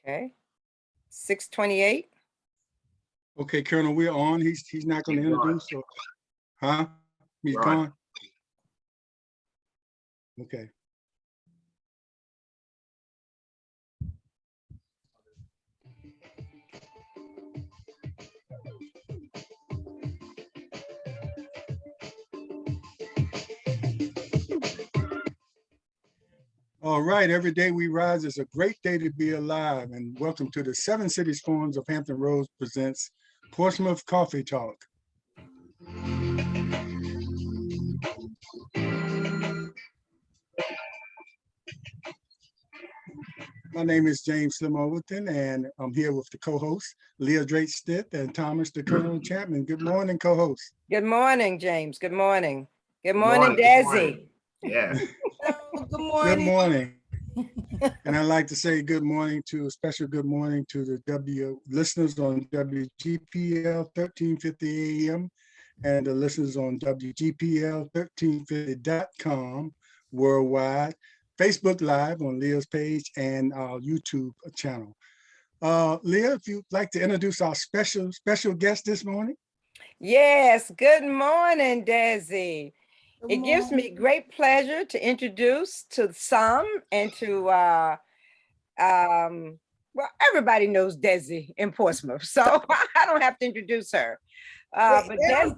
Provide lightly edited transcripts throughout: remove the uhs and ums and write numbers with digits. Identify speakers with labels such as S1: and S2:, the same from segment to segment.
S1: Okay. 6:28.
S2: Okay, Colonel, we're on. He's not going to introduce, or, huh? He's gone. Okay. All right, every day we rise is a great day to be alive, and welcome to the Seven Cities Forums of Hampton Roads presents Portsmouth Coffee Talk. My name is James Slim Overton, and I'm here with the co-hosts, Leah Drake Stitt and Thomas the Colonel Chapman. Good morning, co-hosts.
S1: Good morning, James. Good morning. Good morning, Desi.
S3: Yeah.
S4: Good morning.
S2: Good morning. And I'd like to say good morning to a special good morning to the listeners on WGPL 1350 AM and the listeners on WGPL1350.com worldwide, Facebook Live on Leah's page, and our YouTube channel. Leah, if you'd like to introduce our special guest this morning.
S1: Yes, good morning, Desi. It gives me great pleasure to introduce to some and to, well, everybody knows Desi in Portsmouth, so I don't have to introduce her. But
S4: they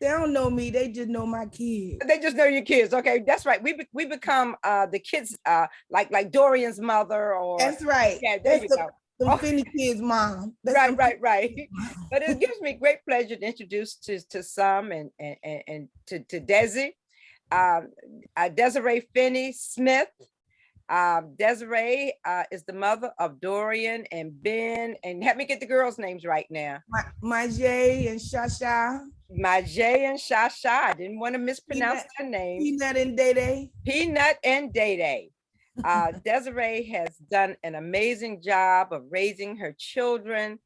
S4: don't know me. They just know my kids.
S1: They just know your kids. Okay, that's right. We become the kids, like Dorian's mother, or
S4: that's right.
S1: Yeah, there you go.
S4: The Finney kids' mom.
S1: Right. But it gives me great pleasure to introduce to some and to Desi, Desiree Finney Smith. Desiree is the mother of Dorian and Ben, and help me get the girls' names right now.
S4: Majay and Shasha.
S1: Majay and Shasha. I didn't want to mispronounce their names.
S4: Peanut and Day.
S1: Peanut and Day. Desiree has done an amazing job of raising her children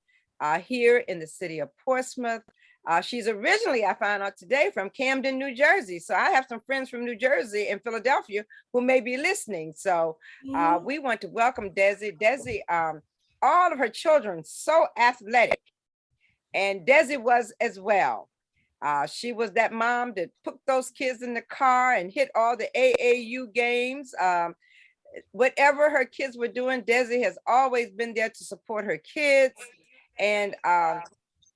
S1: here in the city of Portsmouth. She's originally, I found out today, from Camden, New Jersey. So I have some friends from New Jersey and Philadelphia who may be listening. So we want to welcome Desi. Desi, all of her children, so athletic. And Desi was as well. She was that mom that put those kids in the car and hit all the AAU games. Whatever her kids were doing, Desi has always been there to support her kids. And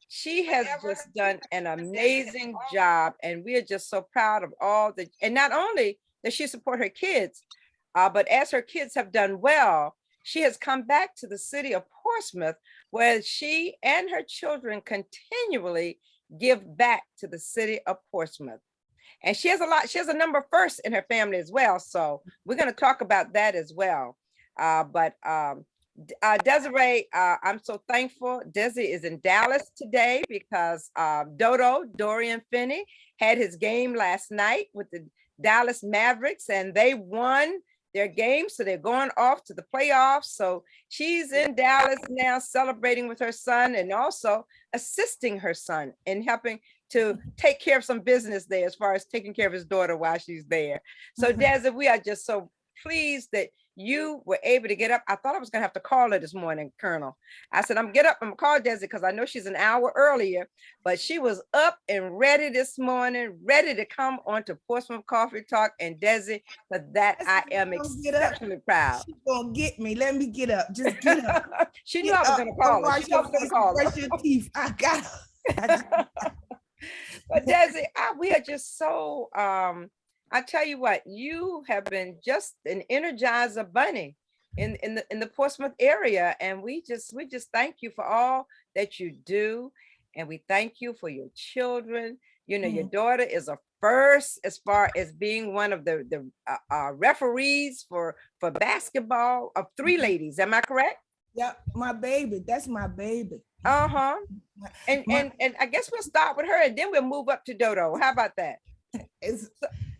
S1: she has just done an amazing job. And we are just so proud of all that. And not only does she support her kids, but as her kids have done well, she has come back to the city of Portsmouth, where she and her children continually give back to the city of Portsmouth. And she has a number first in her family as well. So we're going to talk about that as well. Desiree, I'm so thankful. Desi is in Dallas today because Dorian Finney had his game last night with the Dallas Mavericks, and they won their game. So they're going off to the playoffs. So she's in Dallas now celebrating with her son and also assisting her son in helping to take care of some business there as far as taking care of his daughter while she's there. So Desi, we are just so pleased that you were able to get up. I thought I was gonna have to call her this morning, Colonel. I said, I'm gonna call Desi because I know she's an hour earlier, but she was up and ready this morning, ready to come on to Portsmouth Coffee Talk. And Desi, for that, I am exceptionally proud.
S4: She's gonna get me. Let me get up. Just get up.
S1: She knew I was gonna call her. She knew I was gonna call her.
S4: Brush your teeth. I got her.
S1: But Desi, we are just so I tell you what, you have been just an energizer bunny in the Portsmouth area, and we just thank you for all that you do, and we thank you for your children. You know, your daughter is a first as far as being one of the referees for basketball of 3 ladies. Am I correct?
S4: Yeah, my baby. That's my baby.
S1: And I guess we'll start with her, and then we'll move up to Dodo. How about that?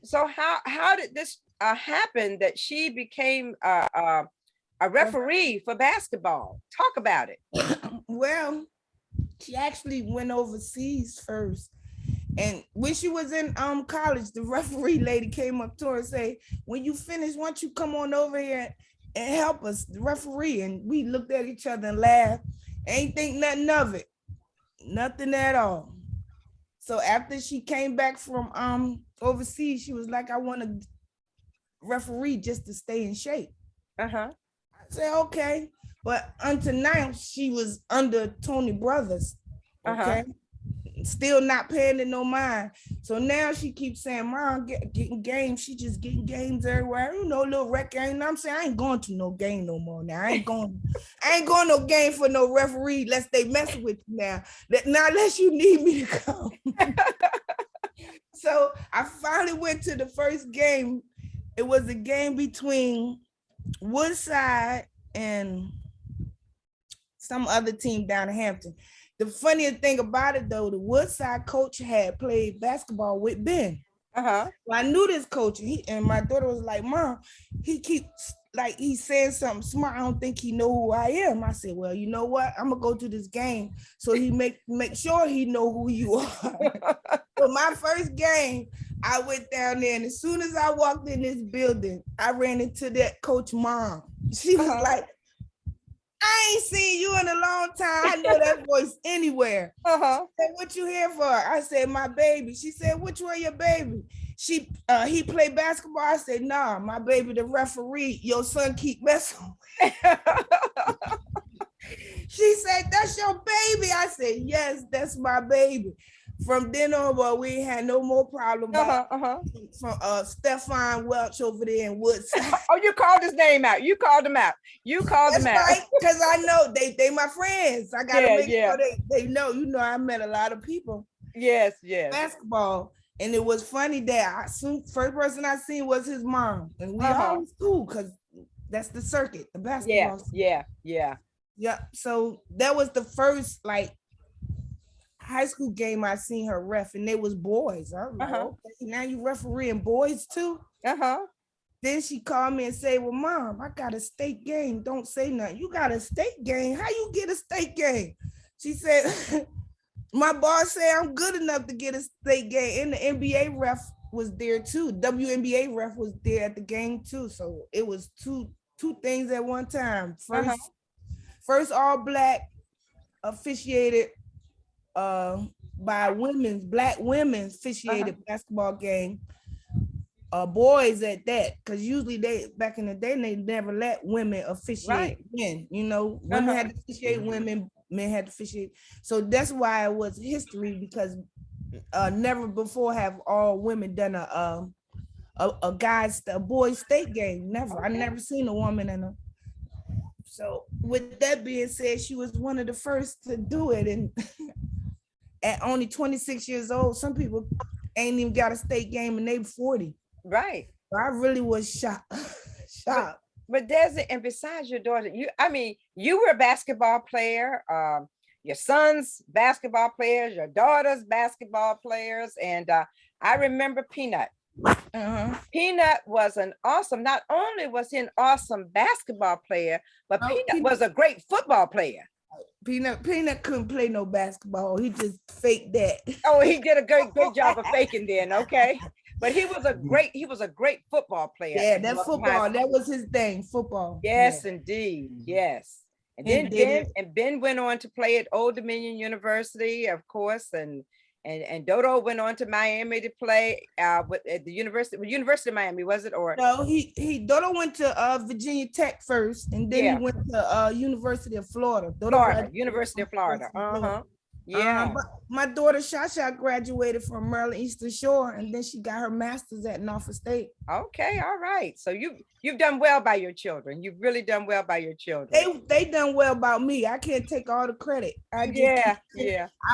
S1: So how did this happen that she became a referee for basketball? Talk about it.
S4: Well, she actually went overseas first. And when she was in college, the referee lady came up to her and say, when you finish, why don't you come on over here and help us, the referee. And we looked at each other and laughed. Ain't think nothing of it. Nothing at all. So after she came back from overseas, she was like, I want to referee just to stay in shape.
S1: Uh-huh.
S4: I said, okay. But until now, she was under Tony Brothers. Okay. Still not paying it no mind. So now she keeps saying, Mom, getting games. She just getting games everywhere. You know, little rec game. I'm saying I ain't going to no game no more now. I ain't going no game for no referee unless they messing with you now. Not unless you need me to come. So I finally went to the first game. It was a game between Woodside and some other team down in Hampton. The funniest thing about it, though, the Woodside coach had played basketball with Ben. Well, I knew this coach, and my daughter was like, Mom, he keeps like he's saying something smart. I don't think he know who I am. I said, well, you know what? I'm gonna go to this game so he make sure he know who you are. So my first game, I went down there, and as soon as I walked in this building, I ran into that coach mom. She was like, I ain't seen you in a long time. I know that voice anywhere. She said, what you here for? I said, my baby. She said, which one your baby? He played basketball. I said, nah, my baby, the referee. Your son keep messing. She said, that's your baby. I said, yes, that's my baby. From then on, well, we ain't had no more problem from Stefan Welch over there in Woodside.
S1: Oh, you called his name out. You called him out. That's
S4: right, because I know they my friends. I gotta make sure they know. You know, I met a lot of people.
S1: Yes.
S4: Basketball. And it was funny that first person I seen was his mom. And we always cool because that's the circuit, the basketball. Yeah. So that was the first like high school game I seen her ref, and they was boys. I was like, okay, now you refereeing boys too? Then she called me and said, well, Mom, I got a state game. Don't say nothing. You got a state game? How you get a state game? She said, my boss said I'm good enough to get a state game. And the NBA ref was there too. WNBA ref was there at the game too. So it was two things at one time. First all black officiated by black women officiated basketball game. Boys at that, because usually back in the day they never let women officiate men. You know, women had to officiate women, men had to officiate. So that's why it was history, because never before have all women done a boys state game. Never. I never seen a woman in a. So with that being said, she was one of the first to do it, and at only 26 years old, some people ain't even got a state game and they 40.
S1: Right.
S4: I really was shocked.
S1: But Desi, and besides your daughter, you were a basketball player. Your son's basketball players, your daughter's basketball players, and I remember Peanut. Peanut was not only was he an awesome basketball player, but Peanut was a great football player.
S4: Peanut couldn't play no basketball. He just faked that.
S1: Oh, he did a great job of faking then. Okay. But he was a great football player.
S4: Yeah, that football, that was his thing, football.
S1: Yes, indeed. Yes. And then Ben went on to play at Old Dominion University, of course, and Dodo went on to Miami to play at the University of Miami, was it? Or
S4: no, Dodo went to Virginia Tech first, and then he went to University of Florida.
S1: University of Florida. Yeah.
S4: My daughter Shasha graduated from Maryland Eastern Shore, and then she got her master's at Norfolk State.
S1: Okay, all right. So you've done well by your children. You've really done well by your children.
S4: They done well by me. I can't take all the credit. I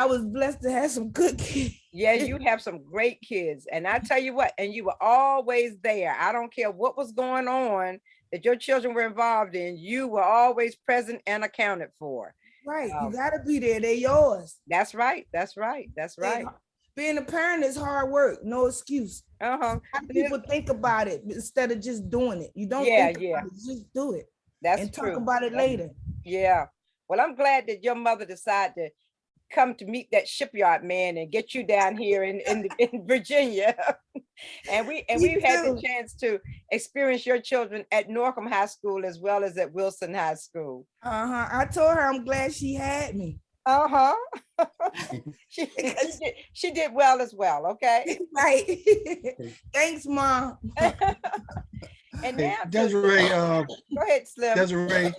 S4: was blessed to have some good kids.
S1: Yeah, you have some great kids. And I tell you what, and you were always there. I don't care what was going on that your children were involved in. You were always present and accounted for.
S4: Right. You gotta be there. They're yours.
S1: That's right.
S4: Being a parent is hard work. No excuse. People think about it instead of just doing it. You don't think about it, just do it.
S1: That's true.
S4: Talk about it later.
S1: Yeah. Well, I'm glad that your mother decided to come to meet that shipyard man and get you down here in Virginia. and we've had the chance to experience your children at Norcom High School as well as at Wilson High School.
S4: I told her I'm glad she had me.
S1: She did well as well. Okay.
S4: Right. Thanks, Mom.
S1: And now,
S2: Desiree,
S1: go ahead, Slim.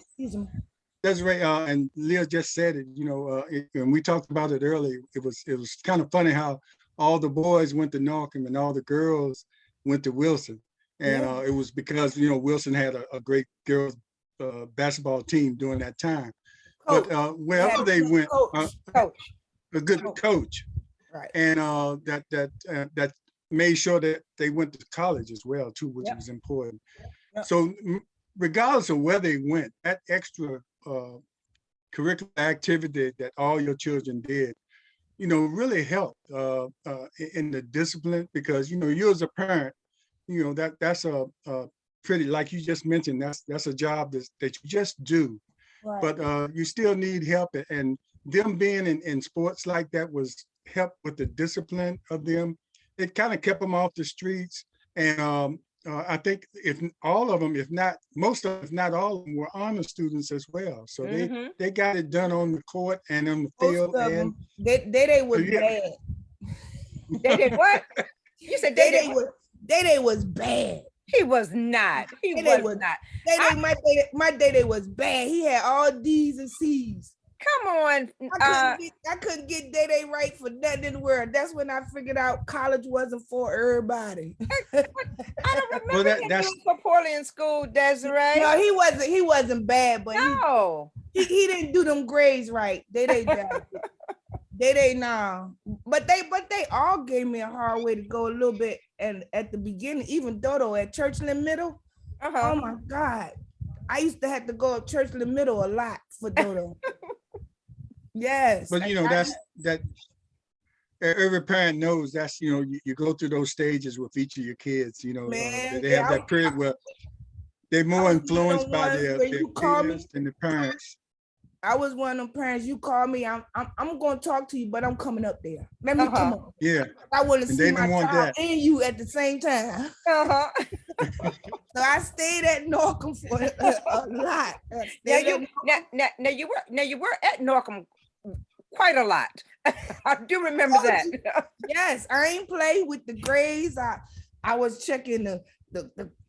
S2: Desiree, and Leah just said it, you know, and we talked about it earlier. It was kind of funny how all the boys went to Norcom and all the girls went to Wilson. And it was because, you know, Wilson had a great girls basketball team during that time. Coach. But wherever they went, a good coach.
S4: Right.
S2: And that made sure that they went to college as well, too, which was important. So regardless of where they went, that extra curricular activity that all your children did, you know, really helped in the discipline, because, you know, you as a parent, you know, that's a pretty, like you just mentioned, that's a job that you just do. Right. But you still need help, and them being in sports like that was help with the discipline of them. It kind of kept them off the streets. And I think if all of them, if not most of them, if not all of them, were honor students as well. So they got it done on the court and on the field. And
S4: they was bad.
S1: They did what? You said
S4: Day was bad.
S1: He was not. He was not.
S4: My Day was bad. He had all D's and C's.
S1: Come on.
S4: I couldn't get Day right for nothing in the world. That's when I figured out college wasn't for everybody.
S1: I don't remember him doing so poorly in school, Desiree.
S4: No, he wasn't bad, but he didn't do them grades right. They no. But they all gave me a hard way to go a little bit, and at the beginning, even Dodo at Churchland Middle. Oh my God. I used to have to go to Churchland Middle a lot for Dodo. Yes.
S2: But you know, that every parent knows that's, you know, you go through those stages with each of your kids, you know. Man, they have that period where they're more influenced by their peers than the parents.
S4: I was one of them parents. You call me, I'm going to talk to you, but I'm coming up there. Let me come up.
S2: Yeah.
S4: I want to see my child and you at the same time. So I stayed at Norcom for a lot.
S1: Now you were at Norcom quite a lot. I do remember that.
S4: Yes, I ain't played with the grades. I was checking the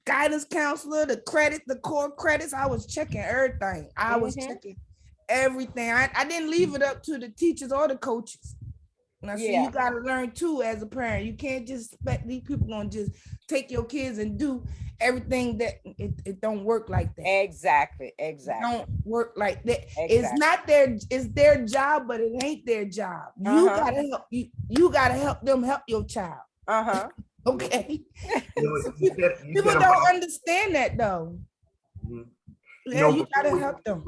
S4: guidance counselor, the core credits. I was checking everything. I was checking everything. I didn't leave it up to the teachers or the coaches. Now, see, you got to learn too as a parent. You can't just expect these people gonna just take your kids and do everything. That it don't work like that.
S1: Exactly.
S4: It don't work like that. Exactly. It's their job, but it ain't their job. You gotta help you gotta help them help your child. Okay. People don't understand that though. Yeah, you gotta help them.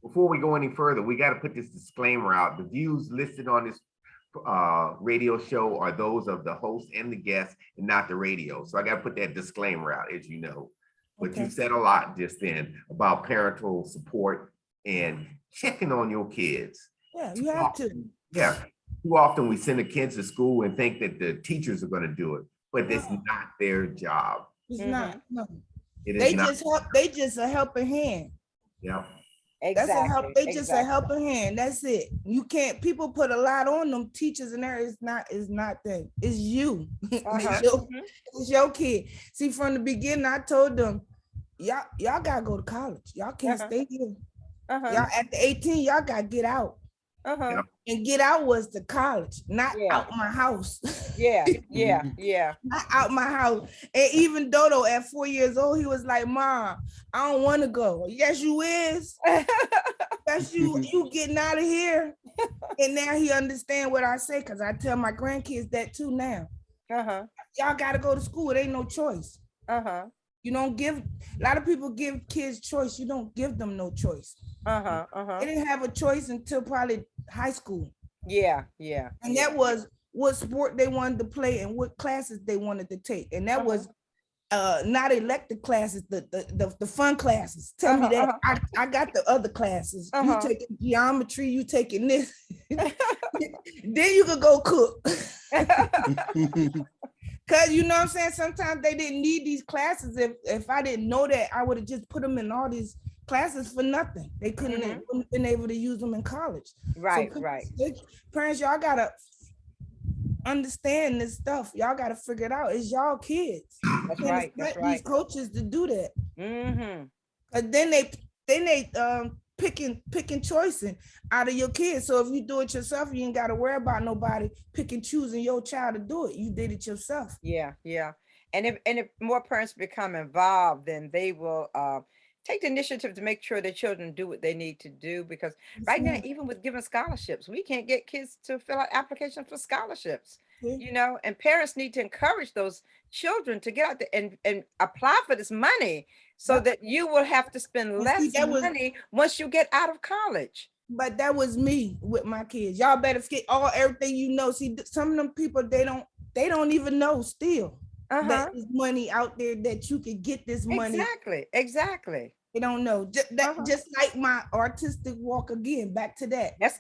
S3: Before we go any further, we got to put this disclaimer out. The views listed on this radio show are those of the host and the guest, and not the radio. So I got to put that disclaimer out, as you know. But you said a lot just then about parental support and checking on your kids.
S4: Yeah, you have to.
S3: Yeah. Too often we send the kids to school and think that the teachers are going to do it, but it's not their job.
S4: It's not. No. They just a helping hand.
S3: Yeah.
S1: Exactly.
S4: They just a helping hand. That's it. You can't. People put a lot on them teachers, and there is not that. It's you. It's your kid. See, from the beginning, I told them, y'all gotta go to college. Y'all can't stay here. Y'all at the 18, y'all gotta get out. And get out was to college, not out my house. Not out my house. And even Dodo at 4 years old, he was like, Mom, I don't want to go. Yes, you is. That's you getting out of here. And now he understand what I say, because I tell my grandkids that too now. Y'all got to go to school. It ain't no choice. You don't give, a lot of people give kids choice. You don't give them no choice. They didn't have a choice until probably high school. And that was what sport they wanted to play and what classes they wanted to take. And that was not elective classes, the fun classes. Tell me that I got the other classes. You taking geometry, you taking this. Then you could go cook. Cause you know what I'm saying? Sometimes they didn't need these classes. If I didn't know that, I would have just put them in all these classes for nothing. They couldn't have been able to use them in college.
S1: Right,
S4: so
S1: parents,
S4: y'all gotta understand this stuff. Y'all gotta figure it out. It's y'all kids.
S1: That's right. That's right.
S4: These coaches to do that.
S1: Mm-hmm.
S4: And then they picking choicing out of your kids. So if you do it yourself, you ain't got to worry about nobody picking choosing your child to do it. You did it yourself.
S1: Yeah. And if more parents become involved, then they will take the initiative to make sure their children do what they need to do. Because right now, even with giving scholarships, we can't get kids to fill out applications for scholarships. You know, and parents need to encourage those children to get out there and apply for this money, so that you will have to spend less money once you get out of college.
S4: But that was me with my kids. Y'all better get everything you know. See, some of them people, they don't even know still that there's money out there that you could get this money.
S1: Exactly.
S4: They don't know. Just like my artistic walk again. Back to that.
S1: Let's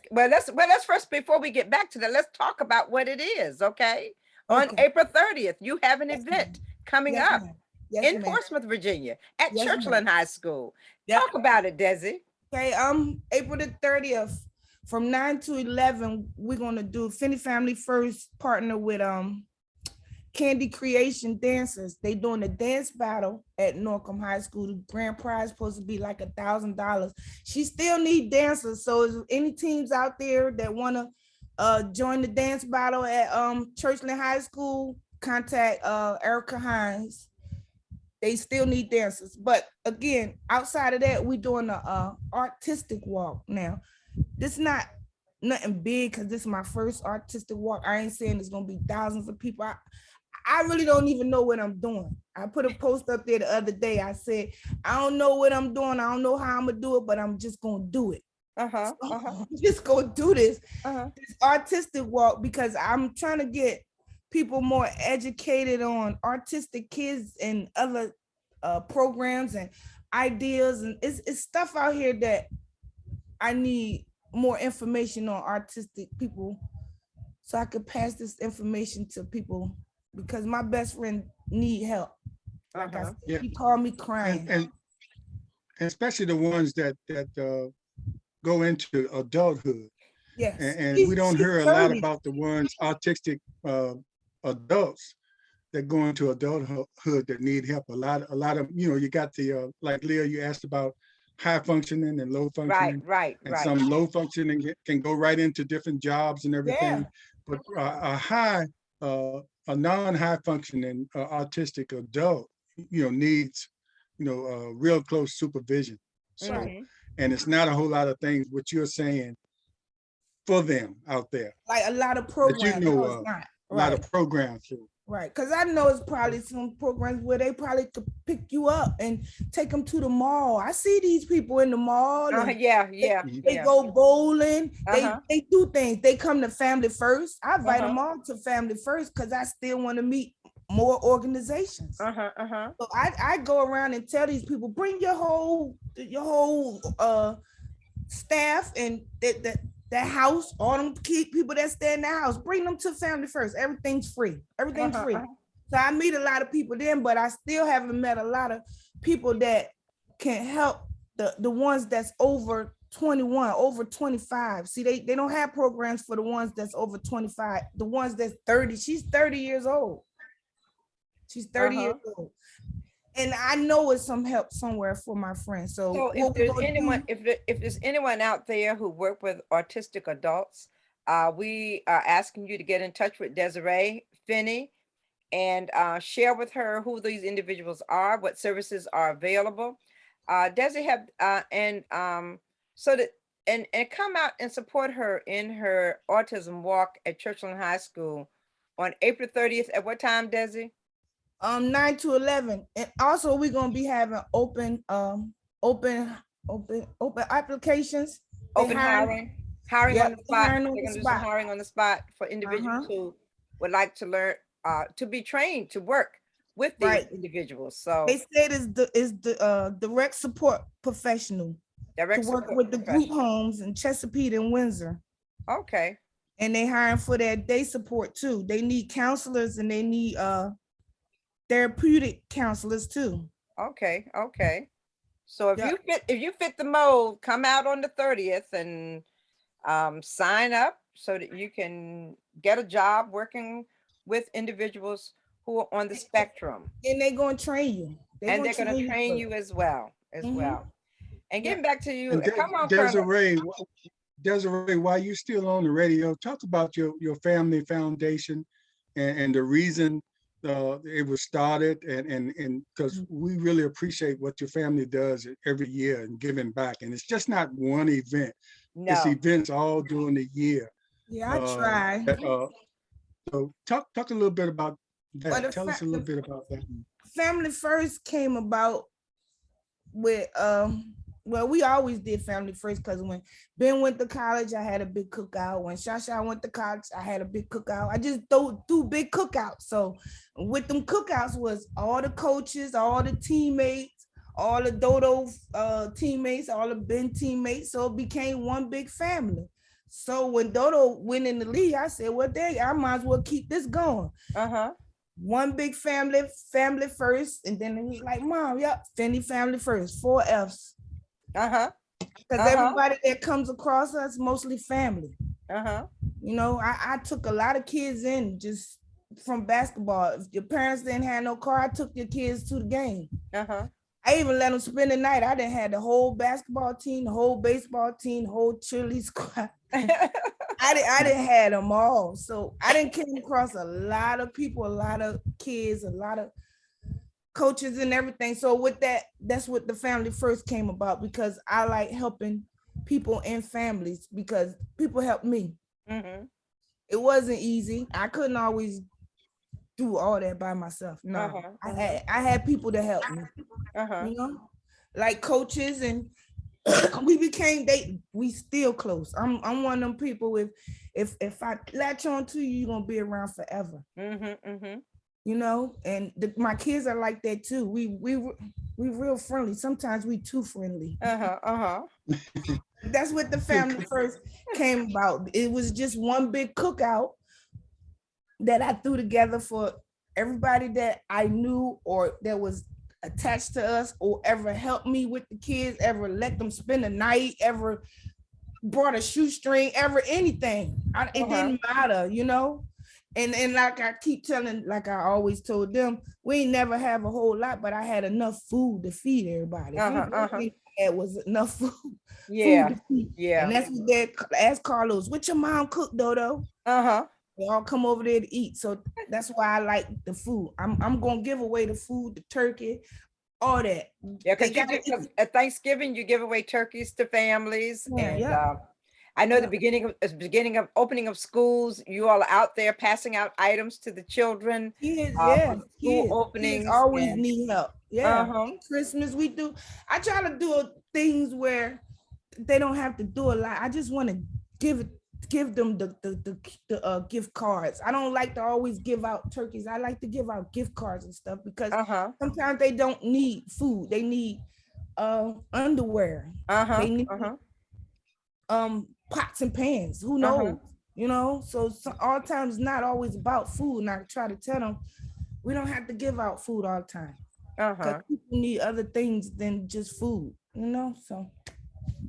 S1: first, before we get back to that, let's talk about what it is. Okay. On April 30th, you have an event coming up in Portsmouth, Virginia, at Churchland High School. Talk about it, Desi.
S4: Okay. April the 30th, from 9 to 11, we're gonna do Finney Family First partner with Candy Creation Dancers. They doing a dance battle at Norcom High School. The grand prize supposed to be like $1,000. She still need dancers. So is any teams out there that want to join the dance battle at Churchland High School, contact Erica Hines. They still need dancers. But again, outside of that, we doing a artistic walk now. This not nothing big because this is my first artistic walk. I ain't saying it's gonna be thousands of people. I really don't even know what I'm doing. I put a post up there the other day. I said, I don't know what I'm doing. I don't know how I'm gonna do it, but I'm just gonna do it. I'm just gonna do this artistic walk, because I'm trying to get people more educated on artistic kids and other programs and ideas. And it's stuff out here that I need more information on artistic people, so I could pass this information to people, because my best friend need help. Like I said, he called me crying.
S2: And especially the ones that go into adulthood.
S4: Yes.
S2: And we don't hear a lot about the ones autistic adults that go into adulthood that need help. A lot of, you got the, like Leah, you asked about high functioning and low functioning.
S1: Right.
S2: Some low functioning can go right into different jobs and everything. But a non-high functioning autistic adult, needs, real close supervision. So, and it's not a whole lot of things what you're saying for them out there.
S4: Like a lot of programs.
S2: A lot of programs too.
S4: Right, because I know it's probably some programs where they probably could pick you up and take them to the mall. I see these people in the mall. They go bowling. They do things. They come to Family First. I invite them all to Family First because I still want to meet more organizations. So I go around and tell these people, bring your whole staff and that house, all them people that stay in the house, bring them to Family First. Everything's free. Everything's free. So I meet a lot of people then, but I still haven't met a lot of people that can help the ones that's over 21, over 25. See, they don't have programs for the ones that's over 25. The ones that's 30, she's 30 years old. She's 30 years old. And I know it's some help somewhere for my friends. So
S1: if there's anyone out there who work with autistic adults, we are asking you to get in touch with Desiree Finney and share with her who these individuals are, what services are available. Desi and come out and support her in her autism walk at Churchland High School on April 30th. At what time, Desi?
S4: 9 to 11. And also we're gonna be having open applications.
S1: Open hiring on the spot. They're gonna do some hiring on the spot for individuals who would like to learn to be trained to work with these individuals. So
S4: they said is the direct support professional to work with the group homes in Chesapeake and Windsor.
S1: Okay.
S4: And they hiring for that day support too. They need counselors and they need therapeutic counselors too.
S1: Okay. Okay. So if you fit the mold, come out on the 30th and sign up so that you can get a job working with individuals who are on the spectrum.
S4: And they're going to train you.
S1: They're going to train you as well, And getting back to you, come on,
S2: Desiree, while you're still on the radio, talk about your family foundation and the reason it was started, and because we really appreciate what your family does every year and giving back. And it's just not one event.
S1: No.
S2: It's events all during the year.
S4: Yeah, I try.
S2: So talk a little bit about that. Tell us a little bit about that.
S4: Family First came about with well, we always did Family First because when Ben went to college, I had a big cookout. When Shasha went to college, I had a big cookout. I just do big cookouts. So with them cookouts was all the coaches, all the teammates, all the Dodo teammates, all the Ben teammates. So it became one big family. So when Dodo went in the league, I said, well, I might as well keep this going. One big family, Family First. And then he's like, Mom, yep, Finney Family First, 4 F's. Because everybody that comes across us, mostly family. You know, I took a lot of kids in just from basketball. If your parents didn't have no car, I took your kids to the game. I even let them spend the night. I didn't have the whole basketball team, the whole baseball team, the whole cheerleading squad. I didn't have them all. So I didn't come across a lot of people, a lot of kids, a lot of coaches and everything. So with that, that's what the Family First came about, because I like helping people and families because people helped me. It wasn't easy. I couldn't always do all that by myself. No, I had people to help me. You know, like coaches, and we still close. I'm one of them people if I latch on to you, you're gonna be around forever. You know, and my kids are like that too. We real friendly. Sometimes we too friendly. That's what the Family First came about. It was just one big cookout that I threw together for everybody that I knew or that was attached to us or ever helped me with the kids, ever let them spend the night, ever brought a shoestring, ever anything. It didn't matter, you know? And like I keep telling, like I always told them, we ain't never have a whole lot, but I had enough food to feed everybody. It was enough food. Food to feed. And that's what they asked Carlos, what your mom cook, Dodo? They all come over there to eat. So that's why I like the food. I'm gonna give away the food, the turkey, all that.
S1: Yeah, because at Thanksgiving you give away turkeys to families. I know the beginning of opening of schools, you all are out there passing out items to the children. School openings.
S4: Kids always need help. Christmas we do. I try to do things where they don't have to do a lot. I just want to give them the gift cards. I don't like to always give out turkeys. I like to give out gift cards and stuff because sometimes they don't need food. They need underwear. They need pots and pans. Who knows? You know, so all times not always about food. And I try to tell them we don't have to give out food all the time. Because people need other things than just food, you know. So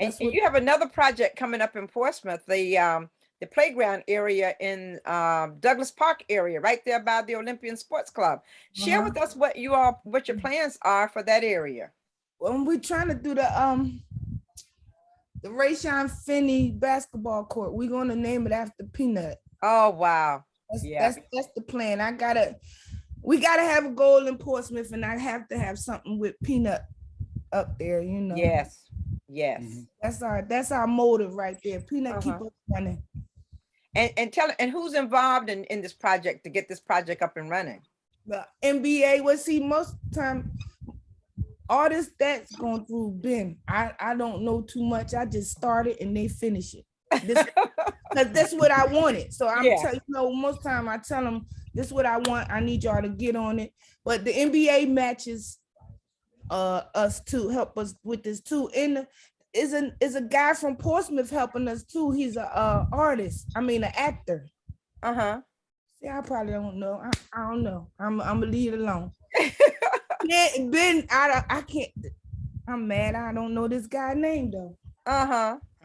S1: and you have another project coming up in Portsmouth, the playground area in Douglas Park area, right there by the Olympian Sports Club. Share with us what your plans are for that area.
S4: Well, we're trying to do the De-Shawn Finney basketball court. We're gonna name it after Peanut.
S1: Oh wow.
S4: That's the plan. We gotta have a goal in Portsmouth, and I have to have something with Peanut up there, you know.
S1: Yes.
S4: That's our motive right there. Peanut keep us running.
S1: And who's involved in this project to get this project up and running?
S4: The NBA. Well, see, most time all this that's going through Ben. I don't know too much. I just started and they finish it. Because that's what I wanted. So I'm telling most time I tell them this is what I want. I need y'all to get on it. But the NBA matches us to help us with this too. And is a guy from Portsmouth helping us too. He's a artist. I mean, an actor. See, I probably don't know. I don't know. I'm gonna leave it alone. Yeah, Ben, I can't. I'm mad. I don't know this guy's name though.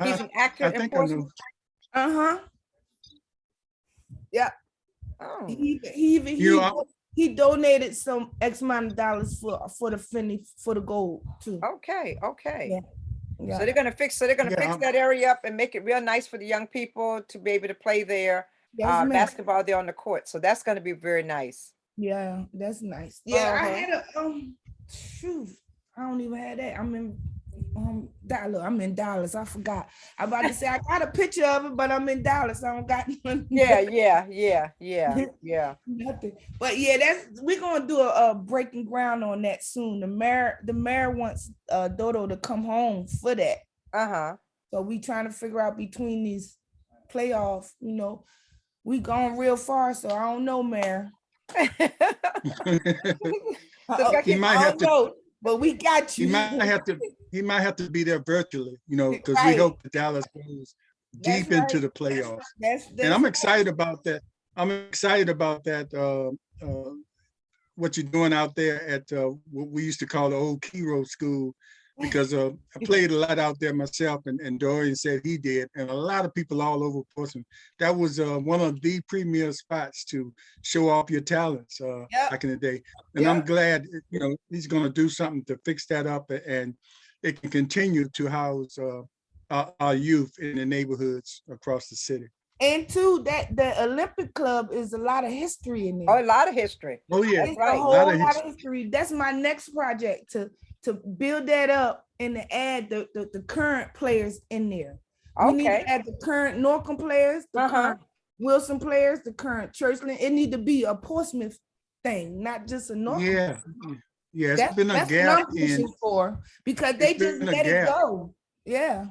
S1: He's an actor.
S2: I think I know.
S4: Yep.
S1: Oh.
S4: He donated some X amount of dollars for the Finney for the gold too.
S1: Okay.
S4: Yeah.
S1: So they're gonna fix that area up and make it real nice for the young people to be able to play their basketball there on the court. So that's gonna be very nice.
S4: Yeah, that's nice. Yeah, I had a shoot. I don't even have that. I'm in Dallas. I forgot. I'm about to say I got a picture of it, but I'm in Dallas. I don't got nothing.
S1: Yeah.
S4: Nothing. But yeah, we're gonna do a breaking ground on that soon. The mayor wants Dodo to come home for that. So we trying to figure out between these playoffs, we going real far. So I don't know, Mayor.
S2: He might have to.
S4: But we got you.
S2: He might have to be there virtually, because
S4: Right.
S2: we hope that Dallas goes deep into the playoffs. And I'm excited about that. What you're doing out there at what we used to call the old Kiro School, because I played a lot out there myself, and Dorian said he did, and a lot of people all over Portsmouth. That was one of the premier spots to show off your talents back in the day. And I'm glad, he's going to do something to fix that up, and it can continue to house our youth in the neighborhoods across the city.
S4: And two, that the Olympic Club is a lot of history in there.
S1: Oh, a lot of history.
S2: Oh yeah,
S4: it's a whole lot of history. That's my next project, to build that up and to add the current players in there. We need to add the current Norcom players, the current Wilson players, the current Churchland. It need to be a Portsmouth thing, not just a Norcom.
S2: Yeah, it's been a gap
S4: because they just let it go. Yeah,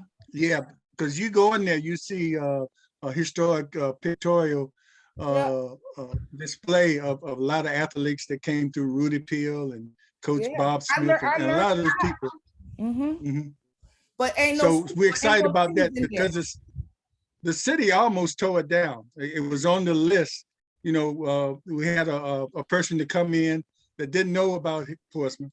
S2: because you go in there, you see a historic pictorial display of a lot of athletes that came through, Rudy Peel and Coach Bob Smith, and a lot of those people.
S4: But
S2: we're excited about that because the city almost tore it down. It was on the list. We had a person to come in that didn't know about Portsmouth.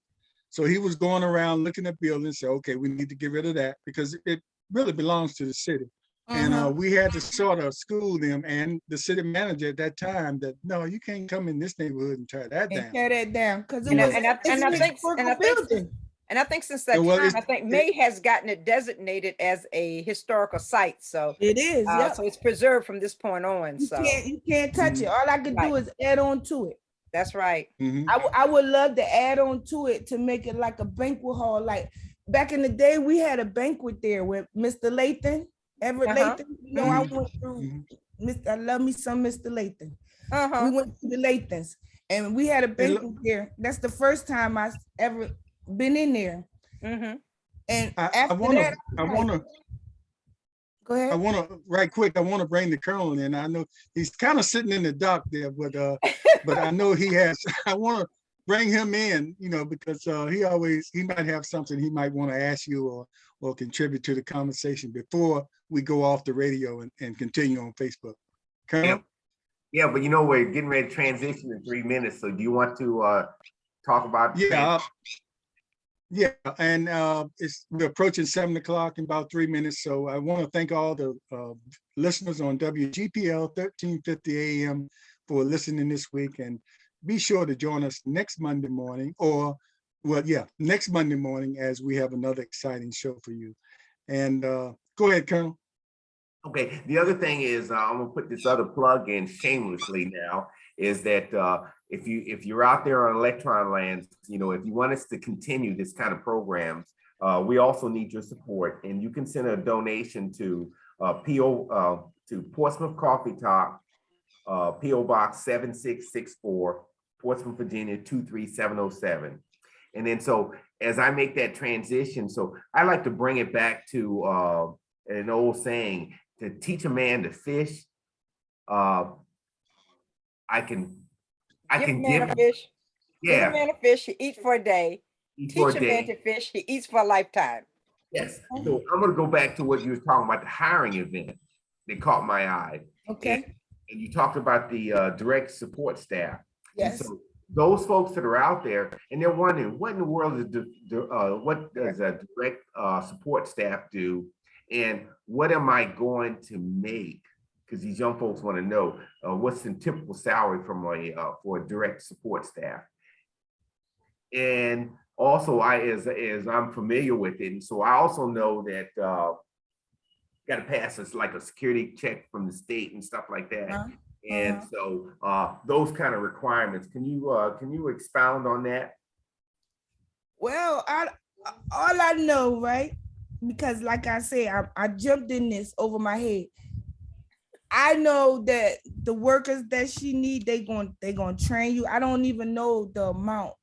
S2: So he was going around looking at buildings, say, okay, we need to get rid of that because it really belongs to the city. And we had to sort of school them and the city manager at that time that, no, you can't come in this neighborhood and tear that down.
S4: Tear that down because
S1: I think since that time, I think May has gotten it designated as a historical site. So
S4: it is.
S1: So it's preserved from this point on.
S4: You can't touch it. All I can do is add on to it.
S1: That's right.
S4: I would love to add on to it to make it like a banquet hall. Like back in the day, we had a banquet there with Mr. Lathan. Everett Lathan, I went through. I love me some Mr. Lathan. We went to the Lathans, and we had a banquet there. That's the first time I ever been in there. And after that, I want to go ahead.
S2: I want to right quick. I want to bring the Colonel in. I know he's kind of sitting in the dock there, but I know he has. I want to bring him in, because he might have something he might want to ask you or contribute to the conversation before we go off the radio and continue on Facebook. Colonel?
S3: Yeah, but we're getting ready to transition in 3 minutes. So do you want to talk about?
S2: And we're approaching 7 o'clock in about 3 minutes. So I want to thank all the listeners on WGPL 1350 AM for listening this week, and be sure to join us next Monday morning next Monday morning as we have another exciting show for you. And go ahead, Colonel.
S3: Okay, the other thing is I'm gonna put this other plug in shamelessly now, is that if you're out there on Electron Lands, if you want us to continue this kind of programs, we also need your support, and you can send a donation to Portsmouth Coffee Talk, PO Box 7664, Portsmouth, Virginia 23707. And then so as I make that transition, so I like to bring it back to an old saying, to teach a man to fish, I can I
S1: Give a
S3: can
S1: man
S3: give,
S1: a fish. Give a
S3: yeah,
S1: man a fish, he eats for a day.
S3: eat for
S1: Teach
S3: a
S1: a man
S3: day.
S1: to fish, he eats for a lifetime.
S3: Yes. So I'm gonna go back to what you were talking about, the hiring event that caught my eye.
S4: Okay.
S3: And you talked about the direct support staff. And
S4: Yes.
S3: so those folks that are out there and they're wondering, what in the world is what does a direct support staff do? And what am I going to make? Because these young folks want to know what's the typical salary from for a direct support staff. And also, as I'm familiar with it, and so I also know that got to pass us like a security check from the state and stuff like that. And so those kind of requirements. Can you expound on that?
S4: Well, all I know, right? Because like I said, I jumped in this over my head. I know that the workers that she need, they gonna train you. I don't even know the amount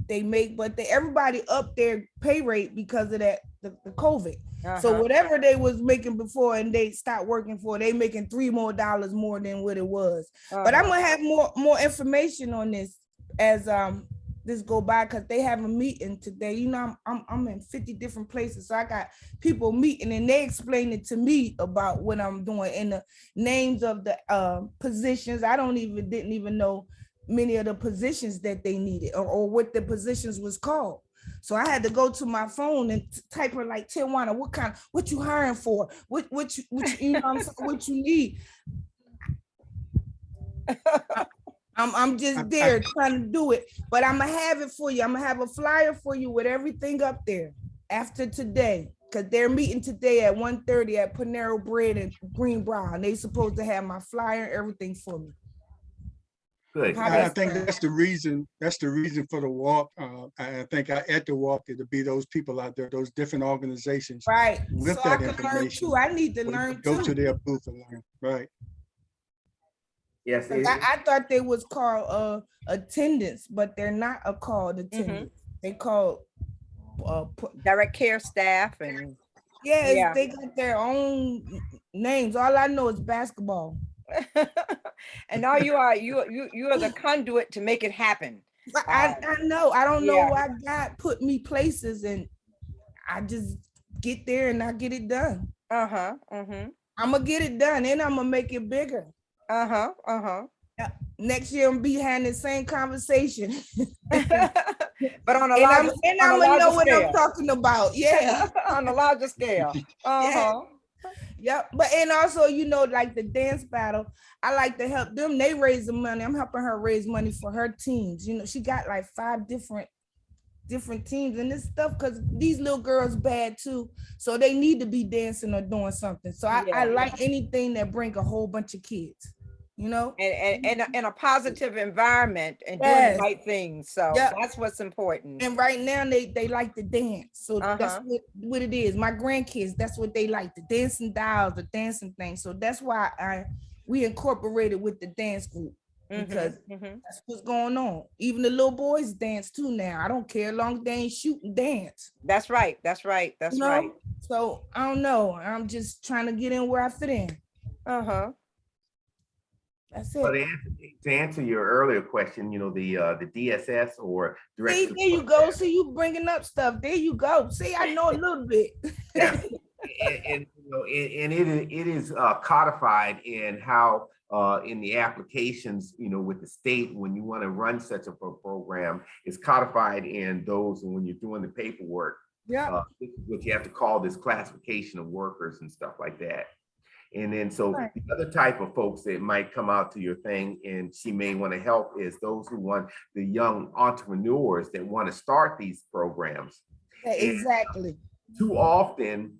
S4: they make, but everybody up their pay rate because of that the COVID. So whatever they was making before and they stopped working for, they making $3 more than what it was. But I'm gonna have more information on this as this go by, because they have a meeting today. You know, I'm in 50 different places, so I got people meeting and they explain it to me about what I'm doing and the names of the positions. I didn't even know many of the positions that they needed or what the positions was called. So I had to go to my phone and type her like, Tijuana, what you hiring for? What you you know what I'm saying, what you need. I'm just there trying to do it, but I'm gonna have it for you. I'm gonna have a flyer for you with everything up there after today, because they're meeting today at 1:30 at Panero Bread and Greenbrier, and they supposed to have my flyer and everything for me.
S3: Good.
S2: I think that's the reason for the walk. I think at the walk, it'll be those people out there, those different organizations.
S4: Right.
S2: With
S4: so
S2: that
S4: I can learn
S2: information.
S4: too. I need to learn
S2: Go
S4: too.
S2: to their booth and learn. Right.
S3: Yes.
S4: I thought they was called attendants, but they're not called attendants. They called
S1: direct care staff and
S4: they got their own names. All I know is basketball.
S1: And all you are the conduit to make it happen.
S4: I know. I don't know why God put me places, and I just get there and I get it done. I'm gonna get it done and I'm gonna make it bigger. Next year I'm gonna be having the same conversation.
S1: But on a
S4: larger, I'm gonna know
S1: scale.
S4: what I'm talking about. Yeah.
S1: On a larger scale.
S4: Yep. But and also, you know, like the dance battle, I like to help them. They raise the money. I'm helping her raise money for her teams. You know, she got like 5 different teams and this stuff, because these little girls bad too. So they need to be dancing or doing something. So I like anything that bring a whole bunch of kids, you know,
S1: and in a positive environment and doing the right things. So that's what's important.
S4: And right now they like to dance. So that's what it is. My grandkids, that's what they like, the dancing dolls, the dancing things. So that's why we incorporated with the dance group, because that's what's going on. Even the little boys dance too now. I don't care, as long as they ain't shooting dance.
S1: That's right. Right.
S4: So I don't know. I'm just trying to get in where I fit in. That's it.
S3: But to answer your earlier question, you know, the DSS or direct.
S4: See, there you go. See, you bringing up stuff. There you go. See, I know a little bit.
S3: Yeah. And you know, and it is codified in how in the applications, you know, with the state, when you want to run such a program, it's codified in those, and when you're doing the paperwork, this is what you have to call this classification of workers and stuff like that. And then so the other type of folks that might come out to your thing and she may want to help is those who want the young entrepreneurs that want to start these programs.
S4: Exactly.
S3: And too often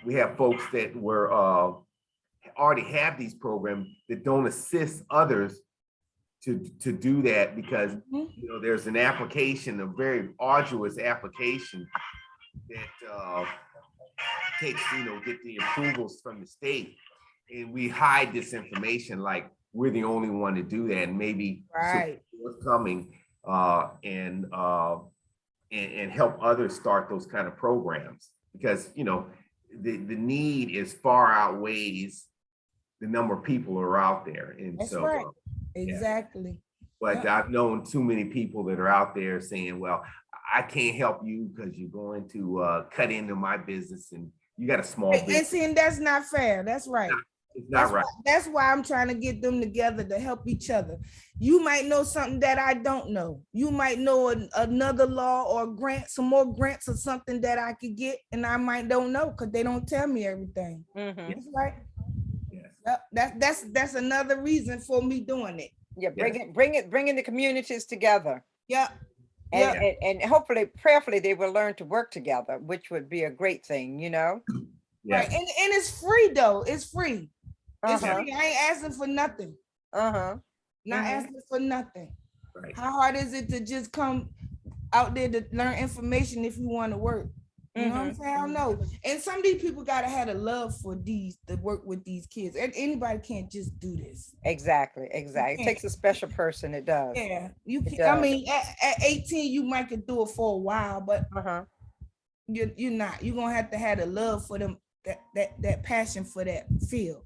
S3: we have folks that were already have these programs that don't assist others to do that, because you know, there's an application, a very arduous application that takes, you know, get the approvals from the state, and we hide this information like we're the only one to do that, and maybe what's coming and help others start those kind of programs, because you know the need is far outweighs the number of people who are out there. And exactly. But I've known too many people that are out there saying, well, I can't help you because you're going to cut into my business and you got a small business.
S4: And see, that's not fair. That's right.
S3: It's not right.
S4: That's why I'm trying to get them together to help each other. You might know something that I don't know. You might know another law or grant, some more grants or something that I could get, and I might don't know because they don't tell me everything.
S1: Mm-hmm.
S4: That's right.
S3: Yes.
S4: That's another reason for me doing it.
S1: Yeah, bringing the communities together.
S4: Yeah.
S1: And hopefully, prayerfully, they will learn to work together, which would be a great thing, you know?
S3: Yeah.
S4: Right. And it's free though. It's free. It's
S1: Uh-huh.
S4: free. I ain't asking for nothing.
S1: Uh-huh.
S4: Not asking for nothing.
S3: Right.
S4: How hard is it to just come out there to learn information if you want to work? You know what I'm saying? I don't know. And some of these people gotta have a love for to work with these kids. And anybody can't just do this.
S1: Exactly. It takes a special person. It does.
S4: Yeah, you can. I mean, at 18, you might could do it for a while, but you're not. You're gonna have to have a love for them, that passion for that field.